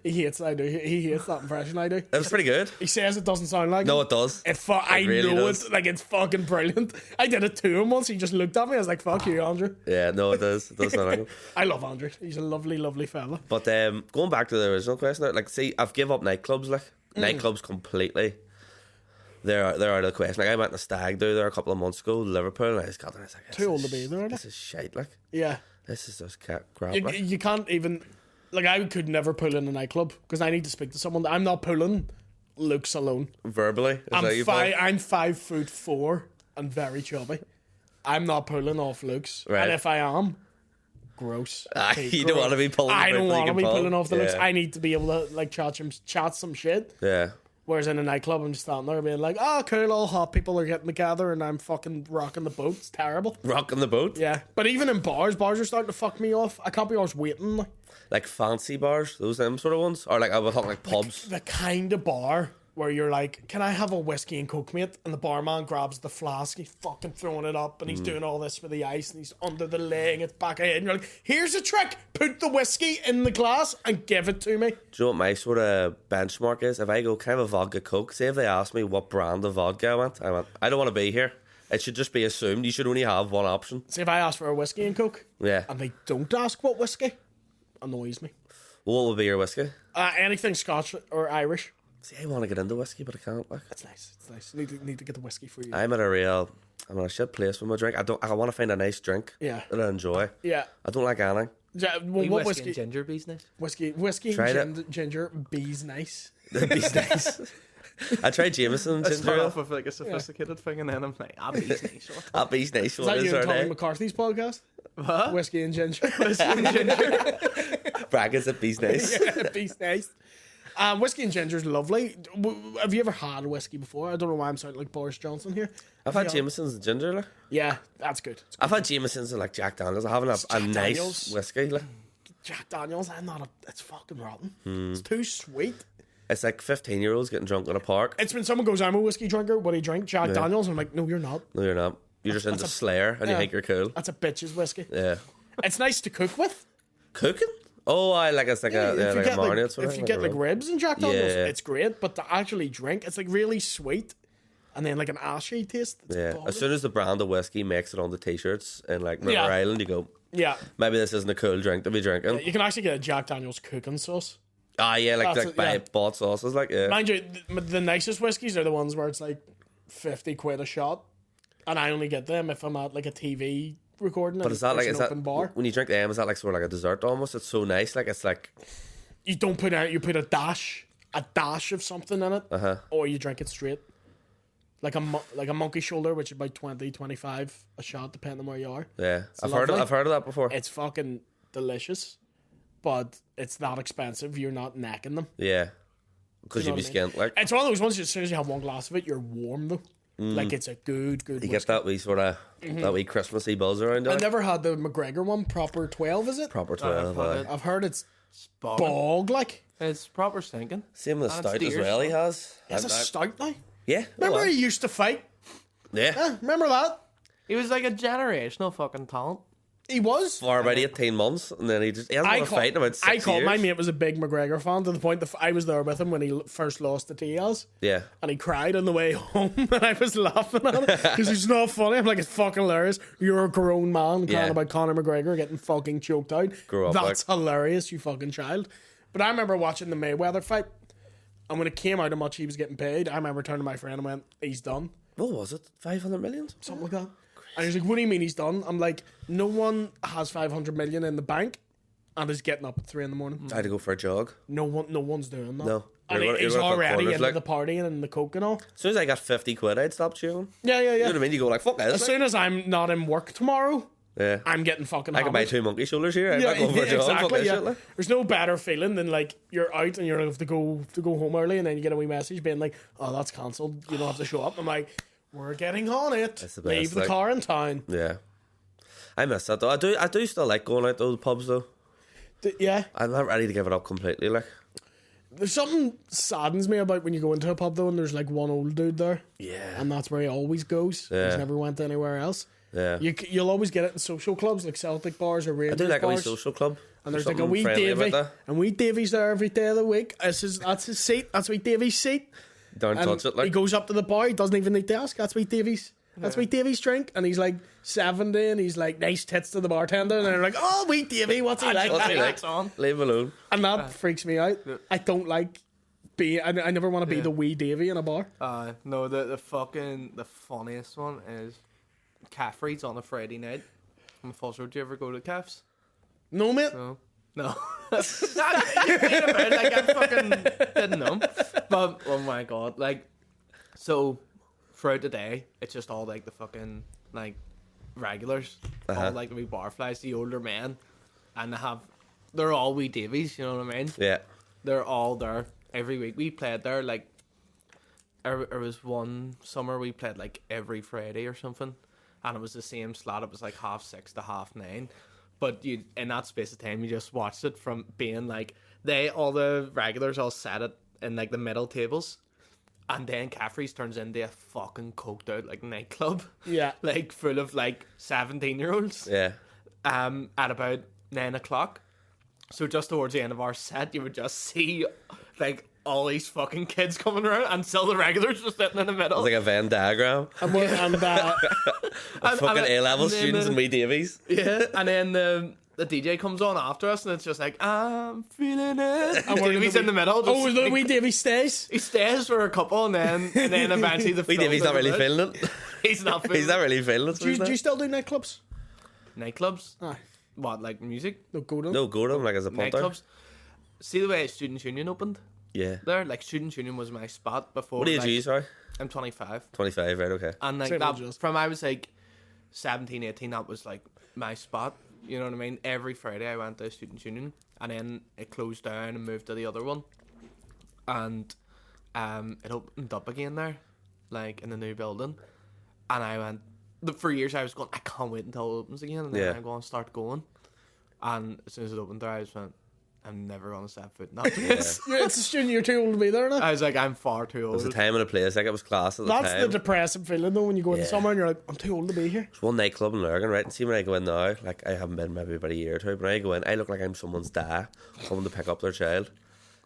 He hates it, I do. He hates that impression, I do. It was pretty good. He says it doesn't sound like No, it. it does. I really know does. it. Like, it's fucking brilliant. I did it to him once. He just looked at me. I was like, fuck you, Andrew. Yeah, no, it does. It does sound like him. I love Andrew. He's a lovely, lovely fella. But going back to the original question, like, see, I've give up nightclubs, like, nightclubs completely. They're out of the question. Like, I went to Stag Do there a couple of months ago, Liverpool, and I just got there and I was like, Too old to be there, this is shite, like. Yeah. This is just crap. You, like. you can't even... Like, I could never pull in a nightclub because I need to speak to someone. I'm not pulling looks alone. Verbally? Is that you I'm 5'4" and very chubby. I'm not pulling off looks. Right. And if I am, gross. You don't want to be pulling I don't want to be pulling off the looks. Yeah. I need to be able to like chat some shit. Yeah. Whereas in a nightclub, I'm just standing there being like, oh, cool, all hot people are getting together and I'm fucking rocking the boat. It's terrible. Rocking the boat? Yeah. But even in bars are starting to fuck me off. I can't be always waiting. Like fancy bars, those them sort of ones? Or like, I would talk like pubs. The kind of bar where you're like, can I have a whiskey and coke, mate? And the barman grabs the flask, he's fucking throwing it up, and he's doing all this with the ice, and he's under the leg, it's back ahead, and you're like, here's a trick, put the whiskey in the glass and give it to me. Do you know what my sort of benchmark is? If I go, can I have a vodka coke? Say if they ask me what brand of vodka I want, I don't want to be here. It should just be assumed you should only have one option. See, if I ask for a whiskey and coke, Yeah. and they don't ask what whiskey, annoys me. What would be your whiskey? Anything Scotch or Irish. See, I want to get into whiskey, but I can't. Like. It's nice. It's nice. Need to get the whiskey for you. I'm at a shit place with my drink. I want to find a nice drink Yeah. that I enjoy. Yeah. I don't like anything. Yeah, well, what whiskey whiskey? and ginger business. Whiskey Tried and ginger. Bees nice. It'd be nice. I tried Jameson I ginger start ale. off with like a sophisticated thing, and then I'm like, bees nice. What? That bee's nice. Is that What you is and our Tommy name? McCarthy's podcast? What? Whiskey and ginger. Whiskey and ginger. Brackets at bee's nice. Yeah, bees nice. Whiskey and ginger's lovely. Have you ever had whiskey before? I don't know why I'm sounding like Boris Johnson here. I've had Jameson's and ginger. Like. Yeah, that's good. It's good. I've had Jameson's and like Jack Daniels. I haven't had a Jack nice Daniels. whiskey. Like. Jack Daniels, it's fucking rotten. Hmm. It's too sweet. It's like 15-year-olds getting drunk in a park. It's when someone goes, I'm a whiskey drinker, what do you drink? Jack Daniels. I'm like, no, you're not. No, you're not. You're just into Slayer and you think you're cool. That's a bitch's whiskey. Yeah. It's nice to cook with. Cooking? Oh, I like it's like a marinade sort of if you thing, get like ribs and Jack Daniels, Yeah. it's great. But to actually drink, it's like really sweet, and then like an ashy taste. It's Yeah. bothersome. As soon as the brand of whiskey makes it on the t-shirts in like River Yeah. Island, you go, Yeah, maybe this isn't a cool drink to be drinking. you can actually get a Jack Daniels cooking sauce. Ah, yeah, like That's like it, buy yeah. bought sauces, like yeah. Mind you, the nicest whiskeys are the ones where it's like 50 quid a shot, and I only get them if I'm at like a TV recording. But is that like an is that open bar? when you drink them? Is that like sort of like a dessert almost? It's so nice, like it's like You don't put out. You put a dash of something in it, or you drink it straight. Like a monkey shoulder, which is about 20, 25 a shot, depending on where you are. yeah. I've lovely. heard of that before. It's fucking delicious, but it's that expensive. You're not necking them. Yeah, because You know you'd be what I mean? skint like. It's one of those ones. As soon as you have one glass of it, you're warm though. Like it's a good. You get that wee sort of that wee Christmassy buzz around I it. never had the McGregor one. Proper 12, is it? Proper I've 12. had it. I've heard it's Bogging. bog like. It's proper stinking. Same with the And stout as steers. well. He has. It's a stout now. Yeah. Remember oh, he used to fight? yeah. Remember that? He was like a generational fucking talent. He was. for about 18 months, and then he hasn't won a fight in about 6 years. My mate was a big McGregor fan to the point that I was there with him when he first lost to Diaz. Yeah. And he cried on the way home, and I was laughing at him because he's not funny. I'm like, it's fucking hilarious. You're a grown man crying about Conor McGregor getting fucking choked out. That's hilarious, you fucking child. But I remember watching the Mayweather fight, and when it came out how much he was getting paid, I remember turning to my friend and went, he's done. What was it? 500 million? Something like that. And he's like, what do you mean he's done? I'm like, no one has 500 million in the bank and is getting up at 3 a.m. I had to go for a jog. No one's doing that. No. And he's already into the partying and the coke and all. As soon as I got 50 quid, I'd stop chewing. Yeah. You know what I mean? You go like, fuck this. As soon as I'm not in work tomorrow, I'm getting fucking I can buy 2 monkey shoulders here. I'm not going for a jog. Exactly, shit, like. There's no better feeling than like you're out and you're have to go home early and then you get a wee message being like, oh, that's cancelled. You don't have to show up. I'm like, we're getting on it. That's the best, Leave the car in town. Yeah. I miss that though. I do still like going out to those pubs though. Yeah. I'm not ready to give it up completely. Like, there's something saddens me about when you go into a pub though and there's like one old dude there. Yeah. And that's where he always goes. Yeah. He's never went anywhere else. Yeah. You'll always get it in social clubs like Celtic bars or Rangers I do like bars. a wee social club. And there's like a wee Davy. And wee Davy's there every day of the week. That's his seat. That's wee Davy's seat. Don't touch it. Like, he goes up to the bar. He doesn't even need to ask. That's wee Davy's. That's wee Davy's drink. And he's like 70 and he's like nice tits to the bartender. And they're like, oh, wee Davy, what's he like? What's he like? Leave him alone. And that freaks me out. I don't like being... I never want to be the wee Davy in a bar. No, the funniest one is Caffrey's on a Friday night. On the Falls Road. Do you ever go to Caffs? No, mate. No. Like, I fucking didn't know. But, oh my god. Like, so, throughout the day, it's just all, like, the fucking, like, regulars. All, like, the wee barflies, the older men. And they're all wee Davies, you know what I mean? Yeah. They're all there every week. We played there, like, there was one summer we played, like, every Friday or something. And it was the same slot. It was, like, 6:30 to 9:30. But in that space of time, you just watched it from being like all the regulars all sat in like the middle tables, and then Caffrey's turns into a fucking coked out like nightclub, like full of like 17-year-olds. Yeah. At about 9 o'clock, so just towards the end of our set, you would just see like all these fucking kids coming around, and still the regulars just sitting in the middle. It's like a Venn diagram. And fucking A-level students and wee Davies. Yeah, and then the DJ comes on after us, and it's just like, I'm feeling it. And Davy's in the middle. Oh, the wee Davy stays? He stays for a couple, and then eventually the wee Davy's not really feeling it. He's not feeling it. He's not really feeling it. Do you still do nightclubs? Nightclubs? Aye. What, like music? No, go to them, like as a punter. Nightclubs. See the way Students' Union opened? Yeah. There, like Students' Union was my spot before. What age are you, sorry? I'm 25. 25, right, okay. And like that, from I was like 17, 18, that was like my spot. You know what I mean? Every Friday I went to Students' Union, and then it closed down and moved to the other one. And it opened up again there, like in the new building. And I went, for years I was going, I can't wait until it opens again, and then I'm going to start going. And as soon as it opened there, I just went, I'm never going to step foot in that place. It's a student, you're too old to be there now. I was like, I'm far too old. It was a time and a place, like it was class at the time. That's the depressing feeling though, when you go into somewhere and you're like, I'm too old to be here. There's one nightclub in Lurgan, right? And see when I go in now, like I haven't been maybe about a year or two, but when I go in, I look like I'm someone's dad coming to pick up their child.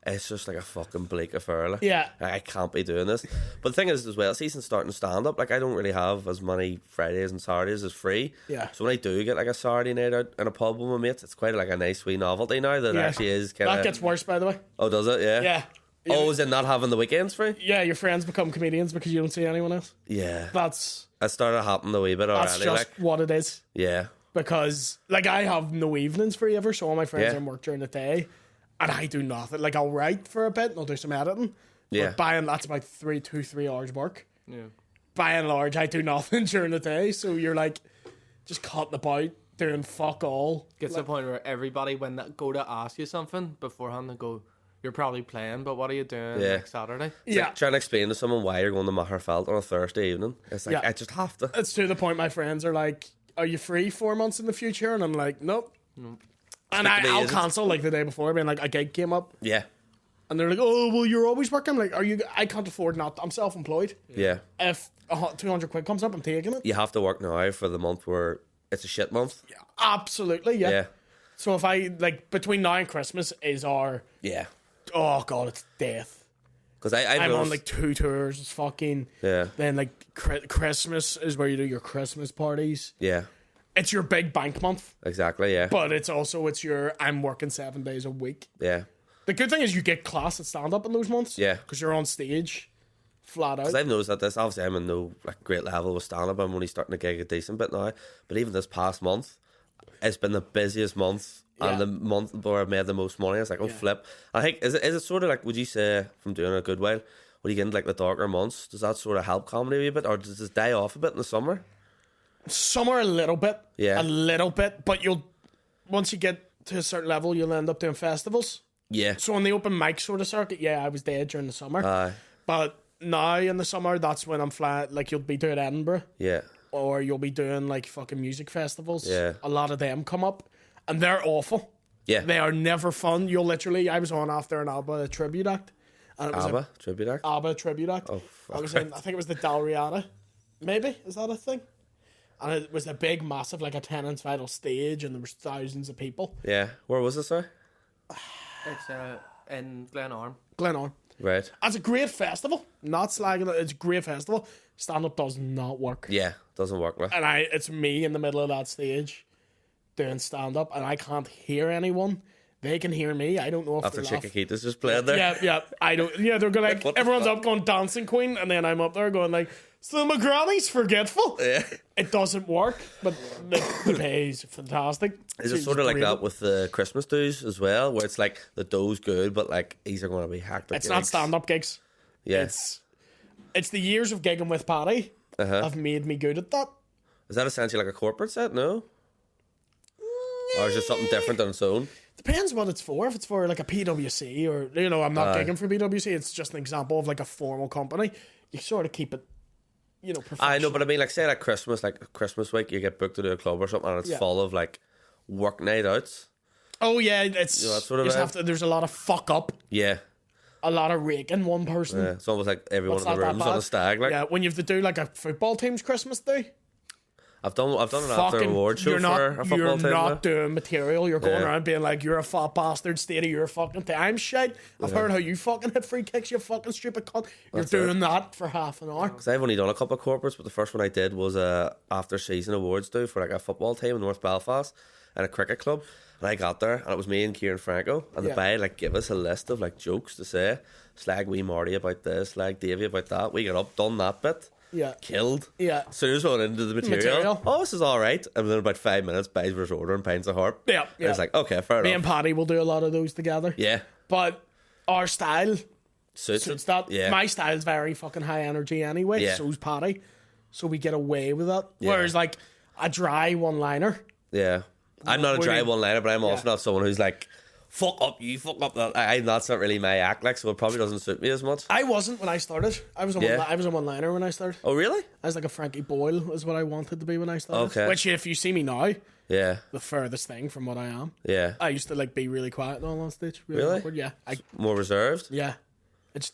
It's just like a fucking bleak affair. Like, yeah. Like, I can't be doing this. But the thing is, as well, season starting stand up, like I don't really have as many Fridays and Saturdays as free. Yeah. So when I do get like a Saturday night out in a pub with my mates, it's quite like a nice wee novelty now that it actually is kind of. That gets worse, by the way. Oh, does it? Yeah. Yeah. Oh, is it not having the weekends free? Yeah, your friends become comedians because you don't see anyone else. Yeah. That's. It started happening a wee bit already. That's just like. what it is. Yeah. Because like I have no evenings free ever, so all my friends are in work during the day. And I do nothing. Like, I'll write for a bit and I'll do some editing. Yeah. But by and that's about 3 hours work. Yeah. By and large, I do nothing during the day. So you're like, just cutting about, doing fuck all. Gets to the point where everybody, when they go to ask you something beforehand, they go, you're probably playing, but what are you doing next Saturday? It's like trying to explain to someone why you're going to Maherfeld on a Thursday evening. It's like, I just have to. It's to the point my friends are like, are you free 4 months in the future? And I'm like, nope. And I'll cancel like the day before, being like a gig came up. Yeah. And they're like, oh, well, you're always working. I'm like, I can't afford not. I'm self-employed. Yeah. If 200 quid comes up, I'm taking it. You have to work now for the month where it's a shit month. Absolutely, yeah. Yeah. So if I, like, between now and Christmas is our, Yeah. oh God, it's death. Because I'm I'm on noticed, like 2 tours. It's fucking. Yeah. Then like Christmas is where you do your Christmas parties. Yeah. It's your big bank month, Exactly. Yeah. but it's your I'm working 7 days a week. Yeah. The good thing is you get class at stand up in those months. Yeah. Because you're on stage, flat out. Because I've noticed that this, obviously I'm in no like great level with stand-up. I'm only starting to gig a decent bit now. But even this past month, it's been the busiest month and the month where I've made the most money. It's like, oh, flip. I think, is it sort of like, would you say, from doing it a good while, when you get into like the darker months, does that sort of help comedy a wee bit? Or does it die off a bit in the summer? Summer a little bit. Yeah. A little bit. But once you get to a certain level, you'll end up doing festivals. Yeah. So on the open mic sort of circuit, I was there during the summer. Aye. But now in the summer, that's when I'm flying. Like, you'll be doing Edinburgh. Yeah. Or you'll be doing like fucking music festivals. Yeah. A lot of them come up. And they're awful. Yeah. They are never fun. You'll literally, I was on after an ABBA tribute act. And it was ABBA tribute act? ABBA tribute act. Oh, fuck. I was in, I think it was the Dalriada. Maybe? Is that a thing? And it was a big, massive, like a 10-inch vinyl stage, and there was thousands of people. Yeah. Where was this, sir? It's in Glenarm. Glenarm. Right. It's a great festival. Not slagging it. It's a great festival. Stand-up does not work. Yeah. Doesn't work, like. And it's me in the middle of that stage doing stand-up, and I can't hear anyone. They can hear me. I don't know if After they're laughing. Chiquita's just playing there. Yeah. I don't. Yeah, they're going like What the everyone's fuck? up going Dancing Queen, and then I'm up there going like, so my granny's forgetful. Yeah. It doesn't work, but the pay is fantastic. Is So it you sort of just like brave that it. with the Christmas dues as well, where it's like the dough's good, but like these are going to be hacked? It's not stand-up gigs. Yeah. It's the years of gigging with Paddy have made me good at that. Is that essentially like a corporate set? No. Or is it something different on its own? Depends what it's for. If it's for like a PwC or, I'm not gigging for PwC, it's just an example of like a formal company. You sort of keep it, professional. I know, but I mean, like, say like Christmas week, you get booked to do a club or something, and it's full of like work night outs. Oh yeah, it's that sort of you just vibe? have to, there's a lot of fuck up, Yeah. a lot of raking one person. Yeah. It's almost like everyone It's in the not that room's on bad. a stag. Like, Yeah, when you have to do like a football team's Christmas day. I've done an after award show you're not, for a football team. You're not now. doing material. You're going Yeah. around being like, you're a fat bastard, state of your fucking time shit. I've heard how you fucking hit free kicks, you fucking stupid cunt. You're doing that for half an hour. Because I've only done a couple of corporates, but the first one I did was a after season awards do for like a football team in North Belfast and a cricket club. And I got there, and it was me and Kieran Franco, and the guy like give us a list of like jokes to say, slag wee Marty about this, slag Davey about that. We got up, done that bit. Yeah. Killed. Yeah. As soon as we went into the material, oh, this is all right. And within about 5 minutes, guys were ordering pints of harp. Yeah. And it's like, okay, fair Me enough. and Paddy will do a lot of those together. Yeah. But our style Suits suits it. that. Yeah. My style's very fucking high energy anyway. Yeah. So's Paddy. So we get away with that. Yeah. Whereas like a dry one-liner. Yeah. I'm not a What do dry you mean? one-liner, but I'm also not someone who's like, fuck up you, fuck up that. That's not really my act, like, so it probably doesn't suit me as much. I wasn't when I started. I was a one-liner when I started. Oh, really? I was like a Frankie Boyle is what I wanted to be when I started. Okay. Which if you see me now, Yeah. the furthest thing from what I am. Yeah. I used to like be really quiet and all on stage. Really? Awkward. Yeah. More reserved? Yeah. It's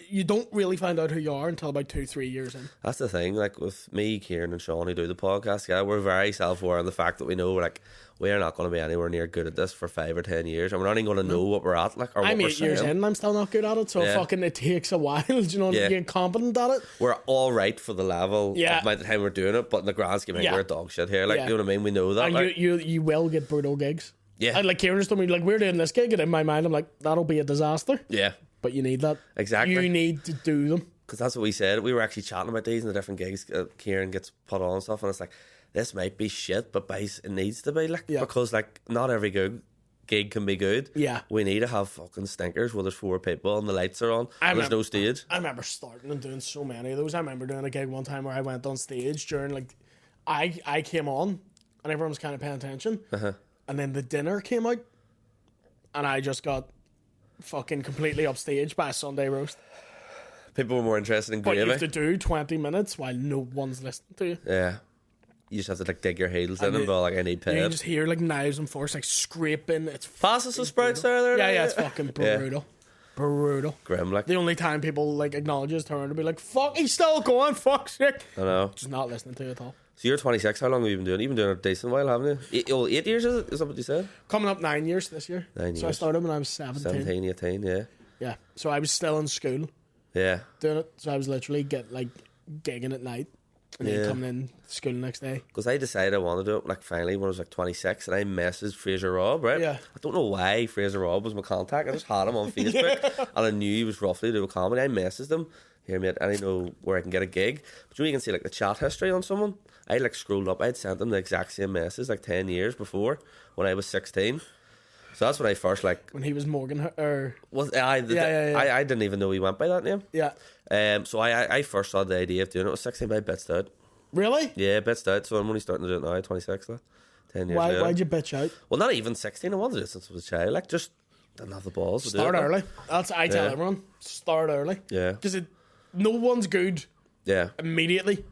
you don't really find out who you are until about 2-3 years in. That's the thing, like with me, Kieran and Sean who do the podcast, we're very self-aware of the fact that we know like we are not going to be anywhere near good at this for 5 or 10 years, and we're not even going to know what we're at, like, or I'm what we're 8 years saying. in and I'm still not good at it, so Yeah. fucking it takes a while, do you know, Yeah. to get competent at it. We're all right for the level Yeah. of the time we're doing it, but in the grand scheme, like, Yeah. we're dog shit here, like, Yeah. you know what I mean? We know that. And Like, you will get brutal gigs. Yeah. And like Kieran just told me, like, we're doing this gig, and in my mind I'm like, that'll be a disaster. yeah. But you need that. Exactly. You need to do them. Because that's what we said. We were actually chatting about these and the different gigs Kieran gets put on and stuff, and it's like, this might be shit, but guys, it needs to be, like, Yeah. because like not every gig can be good. Yeah. We need to have fucking stinkers where there's 4 people and the lights are on and there's no stage. I remember starting and doing so many of those. I remember doing a gig one time where I went on stage during like I came on and everyone was kind of paying attention, and then the dinner came out, and I just got fucking completely upstaged by a Sunday roast. People were more interested in But you Graeme. have to do 20 minutes while no one's listening to you. Yeah. You just have to like dig your heels in And and you- go like, I need You paid. can just hear like knives and forks like scraping. It's Pass us some sprouts there. yeah, it's fucking brutal. Brutal. Grim, like. The only time people like acknowledge his turn to be like, fuck, he's still going, fuck's sake. I know. Just not listening to it at all. So you're 26. How long have you been doing it? You've been doing it a decent while, haven't you? 8 years, is it? Is that what you said? Coming up 9 years this year. 9 years. So I started when I was 17. 17, 18, yeah. Yeah. So I was still in school Yeah. doing it. So I was literally gigging at night and then coming in school the next day. Because I decided I wanted to do it, like, finally, when I was, like, 26, and I messaged Fraser Robb, right? Yeah. I don't know why Fraser Robb was my contact. I just had him on Facebook, and I knew he was roughly doing comedy. I messaged him, here, mate, I don't know where I can get a gig. But you can see, like, the chat history on someone. I like scrolled up. I'd sent them the exact same message like 10 years before when I was 16. So that's when I first like. When he was Morgan, or I didn't even know he went by that name. Yeah. So I first saw the idea of doing it. It was 16 by bitched out. Really? Yeah, bitched out. So I'm only starting to do it now. 26, like, 10 years later. Why'd you bitch out? Well, not even 16. I wanted to do it since I was a child. Like, just didn't have the balls. Start early. That's I tell everyone. Start early. Yeah. Because no one's good. Yeah. Immediately.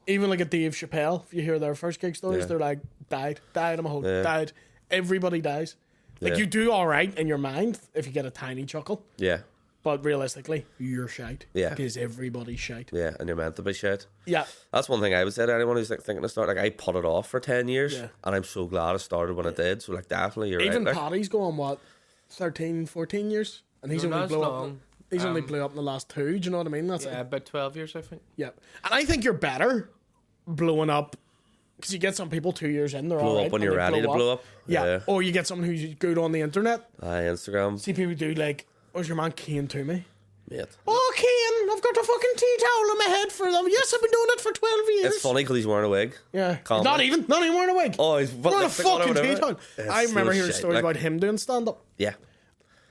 Even like a Dave Chappelle, if you hear their first gig stories, they're like, died in a hole, died. Everybody dies. Like, you do all right in your mind if you get a tiny chuckle. Yeah. But realistically, you're shite. Yeah. Because everybody's shite. Yeah, and you're meant to be shit. Yeah. That's one thing I would say to anyone who's like thinking to start. Like, I put it off for 10 years, and I'm so glad I started when I did. So, like, definitely, you're Even right. Like, Paddy's going, what, 13, 14 years? And he's only blew up. He's only blew up in the last 2. Do you know what I mean? That's about 12 years, I think. Yeah. And I think you're better blowing up, because you get some people 2 years in, they're all blow right. up when you're ready to blow up. Yeah. Or you get someone who's good on the internet. Instagram. See people do like, where's your man Kane to me? Mate. Oh, Kane, I've got a fucking tea towel on my head for them. Yes, I've been doing it for 12 years. It's funny because he's wearing a wig. Yeah. Calm Not down. even wearing a wig. Oh, he's wearing a fucking tea towel. It's I remember so hearing shit, stories like- about him doing stand-up. Yeah.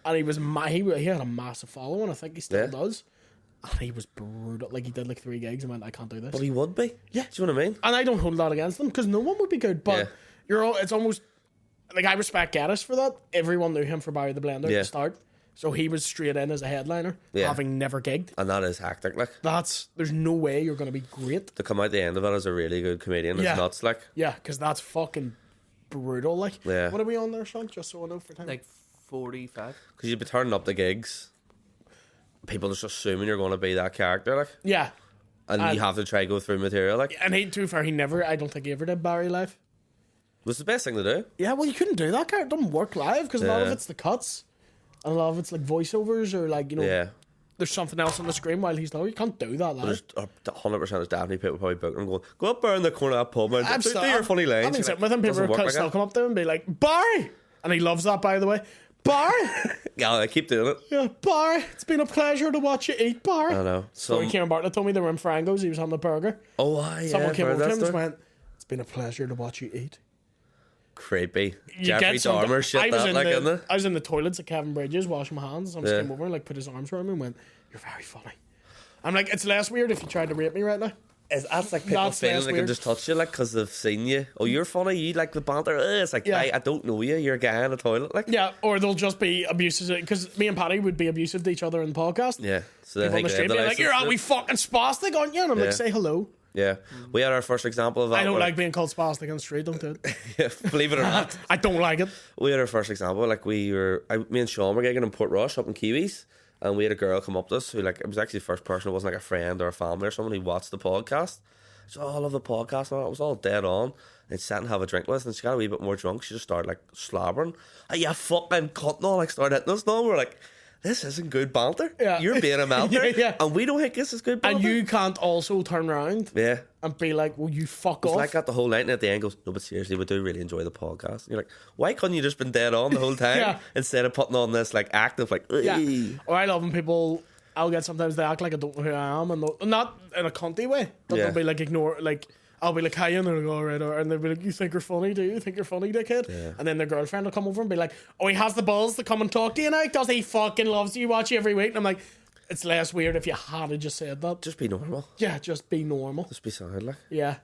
And he had a massive following. I think he still does. And he was brutal. Like, he did like 3 gigs and went, I can't do this. But he would be. Yeah. Do you know what I mean? And I don't hold that against them, because no one would be good. But it's almost like, I respect Gaddis for that. Everyone knew him for Barry the Blender at the start. So he was straight in as a headliner, having never gigged. And that is hectic, like. There's no way you're going to be great. To come out the end of it as a really good comedian is nuts, like. Yeah, because that's fucking brutal, like. Yeah. What are we on there, Sean? Just so I know for time. Like 45. Because you'd be turning up the gigs, people just assuming you're going to be that character, like. Yeah. And you have to try go through material, like. And to be fair, I don't think he ever did Barry live. Was the best thing to do. Yeah, well, you couldn't do that character. It doesn't work live, because a lot of it's the cuts. And a lot of it's like voiceovers, or like, there's something else on the screen while he's there. You can't do that live. There's 100% there's definitely people probably booking him going, go up there in the corner of that pub and do your funny lines. I've been You're sitting like, with him, people doesn't work will like still that. come up to him and be like, Barry! And he loves that, by the way. Barry! Yeah, I keep doing it. Yeah, Barry, it's been a pleasure to watch you eat, Barry. I know. So Kieran Bartlett told me they were in Frango's, he was having a burger. Oh, yeah. Someone came I've over heard to him that and story. went, it's been a pleasure to watch you eat. Creepy. You Jeffrey get something- Dahmer shit that, like, isn't it? I was in the toilets at Kevin Bridges washing my hands. Someone came over and like put his arms around me and went, you're very funny. I'm like, it's less weird if you tried to rape me right now. That's like people That's feeling less they can weird. just touch you, like, because they've seen you. Oh, you're funny. You like the banter. It's like, Yeah. I don't know you. You're a guy in the toilet, like. Yeah, or they'll just be abusive, because me and Paddy would be abusive to each other in the podcast. Yeah. So they People on think the they street have the being like, you're license we fucking spastic, aren't you? And I'm Yeah. like, say hello. Yeah. We had our first example of that. I don't where- like being called spastic on the street, don't do it. Yeah, believe it or not. I don't like it. We had our first example. Like, me and Sean were gigging in Portrush up in Kiwis, and we had a girl come up to us who, like, it was actually the first person. It wasn't like a friend or a family or someone who watched the podcast. So, I love the podcast, and it was all dead on. And sat and have a drink with us, and she got a wee bit more drunk. She just started, like, slobbering. Hey, you fucking cunt, and all, like, started hitting us. And we're like, this isn't good banter. Yeah. You're being a melter. Yeah. And we don't think this is good banter. And you can't also turn around Yeah. and be like, well, you fuck It's off. like that the whole night, and at the end goes, no, but seriously, we do really enjoy the podcast. And you're like, why couldn't you just been dead on the whole time Yeah. instead of putting on this, like, active, like, Yeah. "Ey." Or I love when people, I'll get sometimes they act like I don't know who I am, and not in a cunty way, but Yeah. they'll be like, I'll be like, hi, and they'll go, all right, and they'll be like, you think you're funny, do you? Think you're funny, dickhead? Yeah. And then their girlfriend will come over and be like, oh, he has the balls to come and talk to you now? Does he fucking loves you, watch you every week? And I'm like, it's less weird if you had just said that. Just be normal. Yeah, just be normal. Just be sound, like. Yeah.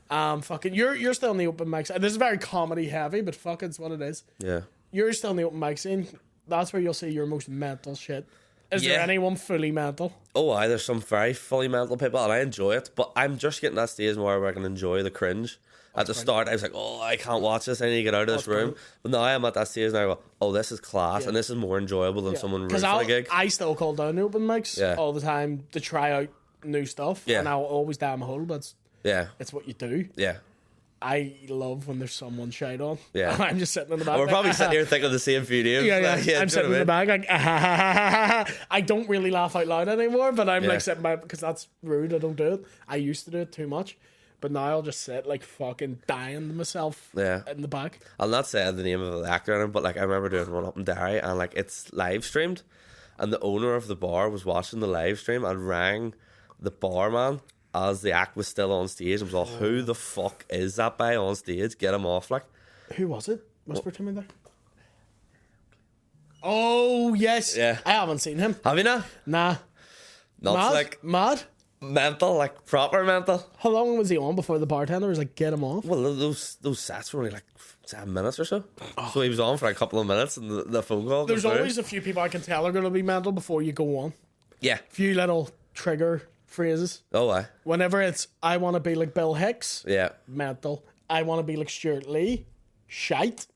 Fucking, you're still in the open mic scene. This is very comedy heavy, but fuck, it's what it is. Yeah. You're still in the open mic scene. That's where you'll see your most mental shit. Is there Yeah. anyone fully mental? Oh, aye, there's some very fully mental people, and I enjoy it, but I'm just getting that stage where I can enjoy the cringe. At the start, I was like, oh, I can't watch this, I need to get out of this room. But now I'm at that stage now, I go, oh, this is class, and this is more enjoyable than someone rude for a gig. I still call down the open mics all the time to try out new stuff, Yeah. and I'll always damn hole, but Yeah. It's what you do. Yeah. I love when there's someone shite on. Yeah. I'm just sitting in the back. We're probably sitting here thinking the same few names. Yeah, Like, I'm do you sitting know in what the I mean? back like, I don't really laugh out loud anymore, but I'm Yeah. like sitting back because that's rude. I don't do it. I used to do it too much, but now I'll just sit like fucking dying to myself Yeah. in the back. I'll not say the name of the actor in it, but like I remember doing one up in Derry, and like it's live streamed, and the owner of the bar was watching the live stream and rang the barman as the act was still on stage and was like, "Who the fuck is that guy on stage? Get him off!" Like, Who was it? Whisper to me there. Oh yes, Yeah. I haven't seen him. have you not? Nah, Not mad, like mad. mental, like proper mental. How long was he on before the bartender was like, get him off? Well, those sets were only like 7 minutes or so. So he was on for a couple of minutes, and the phone call. There's goes through. always a few people I can tell are going to be mental before you go on. Yeah. A few little trigger phrases. Oh, aye. Whenever it's, I want to be like Bill Hicks, Yeah. mental. I want to be like Stuart Lee, shite.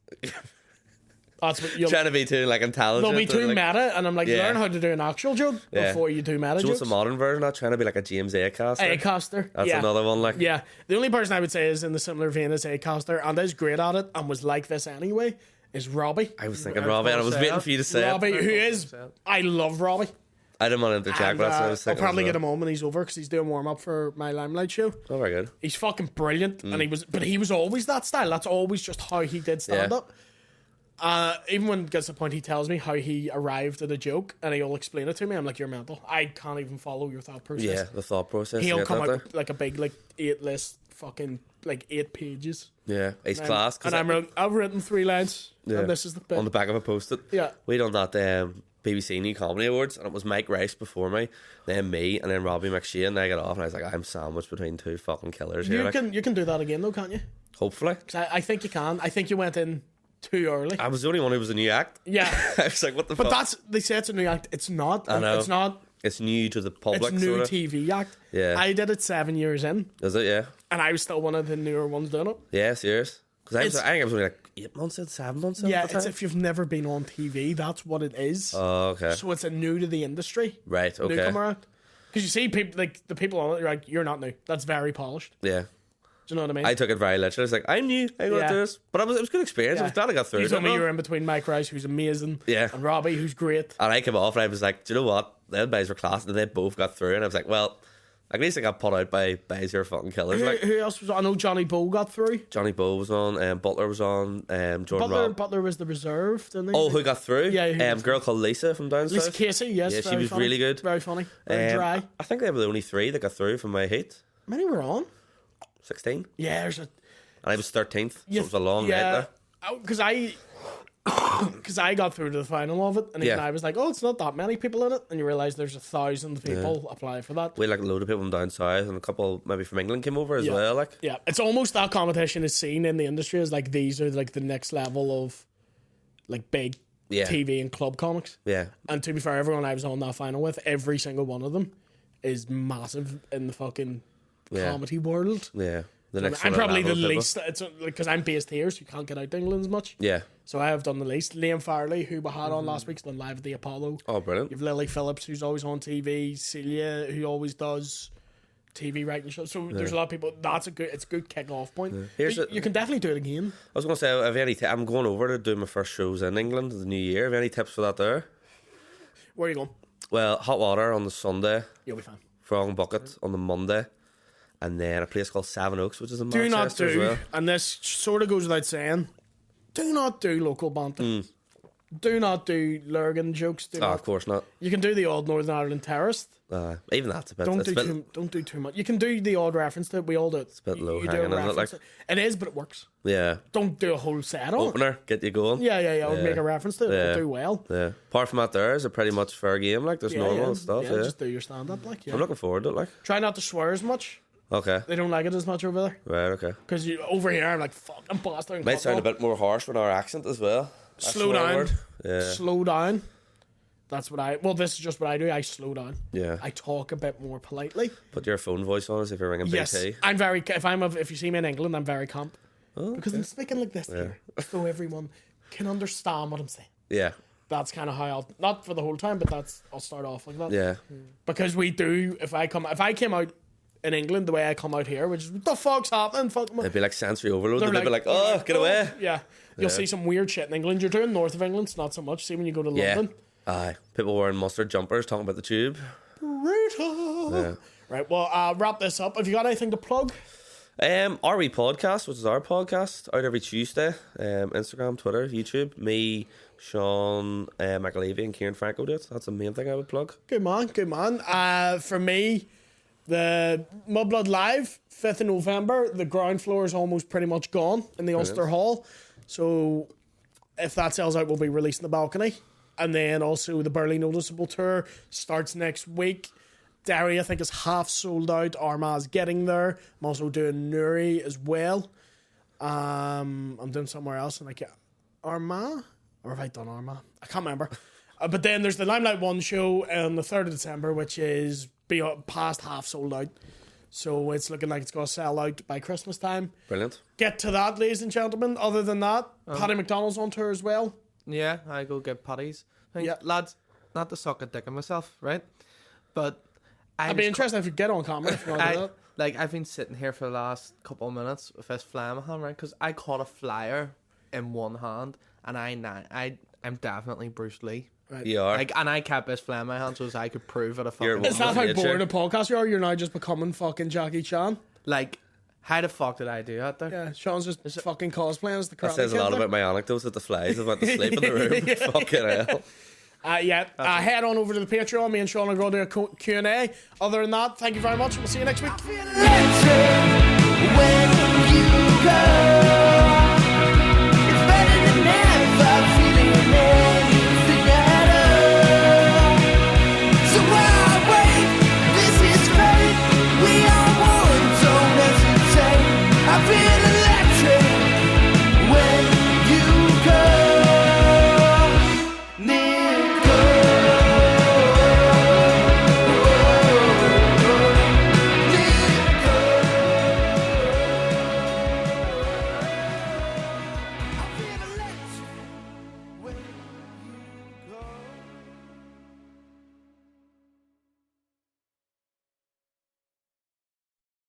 That's what you'll. Trying to be too like intelligent. They'll be too like, meta, and I'm like, Yeah. learn how to do an actual joke Yeah. before you do meta So what's jokes. the modern version of that? Trying to be like a James Acaster. Acaster. That's yeah. another one. Like, Yeah. The only person I would say is in the similar vein as Acaster, and is great at it, and was like this anyway, is Robbie. I was thinking Robbie, and I was waiting for you to say Robbie, it. who is, I love Robbie. I didn't want to interject, And, but that's what I was I'll thinking. probably as get well. him on when he's over because he's doing warm up for my Limelight show. Oh, very good. He's fucking brilliant, and he was always that style. That's always just how he did stand Yeah. up. Even when it gets to the point he tells me how he arrived at a joke, and he'll explain it to me, I'm like, you're mental. I can't even follow your thought process. Yeah, the thought process. to He'll get come that out there. with like a big like 8 list, fucking like 8 pages. Yeah, he's And class. And I've written 3 lines, Yeah. and this is the bit. on the back of a post-it. Yeah. We done that BBC New Comedy Awards, and it was Mike Rice before me, then me, and then Robbie McShane. And I got off, and I was like, I'm sandwiched between 2 fucking killers here. You can do that again though, can't you? Hopefully. 'Cause I think you can. I think you went in too early. I was the only one who was a new act. Yeah. I was like, what the But fuck? they say it's a new act. It's not. I know. It's not. It's new to the public, It's new sort of. TV act. Yeah. I did it 7 years in, Is it? Yeah. and I was still one of the newer ones doing it. Yeah, serious. Because I It's- think I was only like 8 months in, 7 months in. Yeah, at the it's time. if you've never been on TV, that's what it is. Oh, okay. So it's a new to the industry. Right, okay. Newcomer act. Because you see people like the people on it, you're like, you're not new. That's very polished. Yeah. Do you know what I mean? I took it very literally. I was like, I'm new. I'm going to Yeah. do this. But it was a good experience. I was glad I got through You it. told me you you know? were in between Mike Rice, who's amazing, Yeah. and Robbie, who's great. And I came off and I was like, do you know what? The guys were class and they both got through. And I was like, well, at least I got put out by guys who are fucking killers. Like, Who else was on? I know Johnny Bow got through. Johnny Bow was on, Butler was on, Jordan Robb. Butler was the reserve, didn't he? Oh, who got through? Yeah, who got girl called Lisa from down Lisa south. Casey, yes. Yeah, she very was funny. really good. Very funny. Very dry. I think they were the only 3 that got through from my heat. How many were on? 16. Yeah, there's a. And I was 13th. So it was a long night there. Because I got through to the final of it, and even Yeah. I was like, oh, it's not that many people in it, and you realise there's 1,000 people apply for that. We had like a load of people from down south and a couple maybe from England came over as Yeah. well. Like, Yeah, it's almost that competition is seen in the industry as like these are like the next level of like big Yeah. TV and club comics. yeah. And to be fair, everyone I was on that final with, every single one of them is massive in the fucking Yeah. comedy world. Yeah. The next I'm sort of probably the level of people. least. It's because I'm based here, so you can't get out to England as much. Yeah. So I have done the least. Liam Farley, who we had on last week's done live at the Apollo. Oh, brilliant. You've Lily Phillips, who's always on TV. Celia, who always does TV writing shows. So there's a lot of people. It's a good kick-off point. Here's But a- you can definitely do it again. I was going to say, have you any I'm going over to do my first shows in England the new year. Have you any tips for that there? Where are you going? Well, Hot Water on the Sunday, You'll be fine. Frog Bucket on the Monday, and then a place called Seven Oaks, which is in Do not Manchester as do, well. and this sort of goes without saying, do not do local banter. Do not do Lurgan jokes. Do Oh, not. of course not. You can do the odd Northern Ireland terrorist. Even that's a bit. Don't it's do a bit, don't do too much. You can do the odd reference to it. We all do it. It's a bit low do hanging, isn't it, reference like? to it. It is, but it works. yeah. Don't do a whole set on it. Opener, get you going. Yeah. Or make a reference to it. Yeah. It'll do well. Yeah. Apart from that, there is a pretty much fair game. Like there's normal and stuff. Yeah. Just do your stand up. Like, yeah. I'm looking forward to it. Like. Try not to swear as much. Okay. They don't like it as much over there. Right. Okay. Because over here, I'm like, fucking bastard. Might sound a bit more harsh with our accent as well. That Slow swear down. word. Yeah. Slow down. That's what this is just what I do. I slow down. Yeah. I talk a bit more politely. Put your phone voice on as if you're ringing Yes. BT. I'm very, if you see me in England, I'm very camp. Because I'm speaking like this here. So everyone can understand what I'm saying. Yeah. That's kind of how not for the whole time, but I'll start off like that. Yeah. Because we do, if I came out in England the way I come out here, which is, what the fuck's happening? Fuck. It'd be like sensory overload. They're They'd be like, oh, get away. Yeah. You'll see some weird shit in England. You're doing north of England, it's not so much. See when you go to London. Aye. People wearing mustard jumpers talking about the tube. Brutal. Yeah. Right, well, I'll wrap this up. Have you got anything to plug? Our wee podcast, which is our podcast, out every Tuesday. Instagram, Twitter, YouTube. Me, Sean, Michael Levy, and Kieran Franco do it. That's the main thing I would plug. Good man, good man. For me, the Mudblood Live, 5th of November. The ground floor is almost pretty much gone in the Ulster Hall. So if that sells out, we'll be releasing the balcony. And then also the Barely Noticeable tour starts next week. Derry, I think, is half sold out. Armagh's getting there. I'm also doing Newry as well. I'm doing somewhere else, and I can't. Armagh? Or have I done Armagh? I can't remember. But then there's the Limelight 1 show on the 3rd of December, which is past half sold out. So it's looking like it's going to sell out by Christmas time. Brilliant. Get to that, ladies and gentlemen. Other than that, Paddy McDonald's on tour as well. Yeah, I go get patties. Yeah, lads, not to suck a dick on myself, right? But I'd be interested if you get on camera if you want to do that. Like, I've been sitting here for the last couple of minutes with this fly in my hand, right? Because I caught a flyer in one hand, and I'm definitely Bruce Lee. Right. You are. Like, and I kept this fly in my hand so as I could prove it. Is that how bored a podcast you are? You're now just becoming fucking Jackie Chan? Like, how the fuck did I do that there? Yeah, Sean's just fucking cosplaying as the Karate That says a lot about my anecdotes with the flies. I went to sleep in the room. Fucking hell. Head on over to the Patreon. Me and Sean are going to do a Q&A. Other than that, thank you very much. We'll see you next week. When you go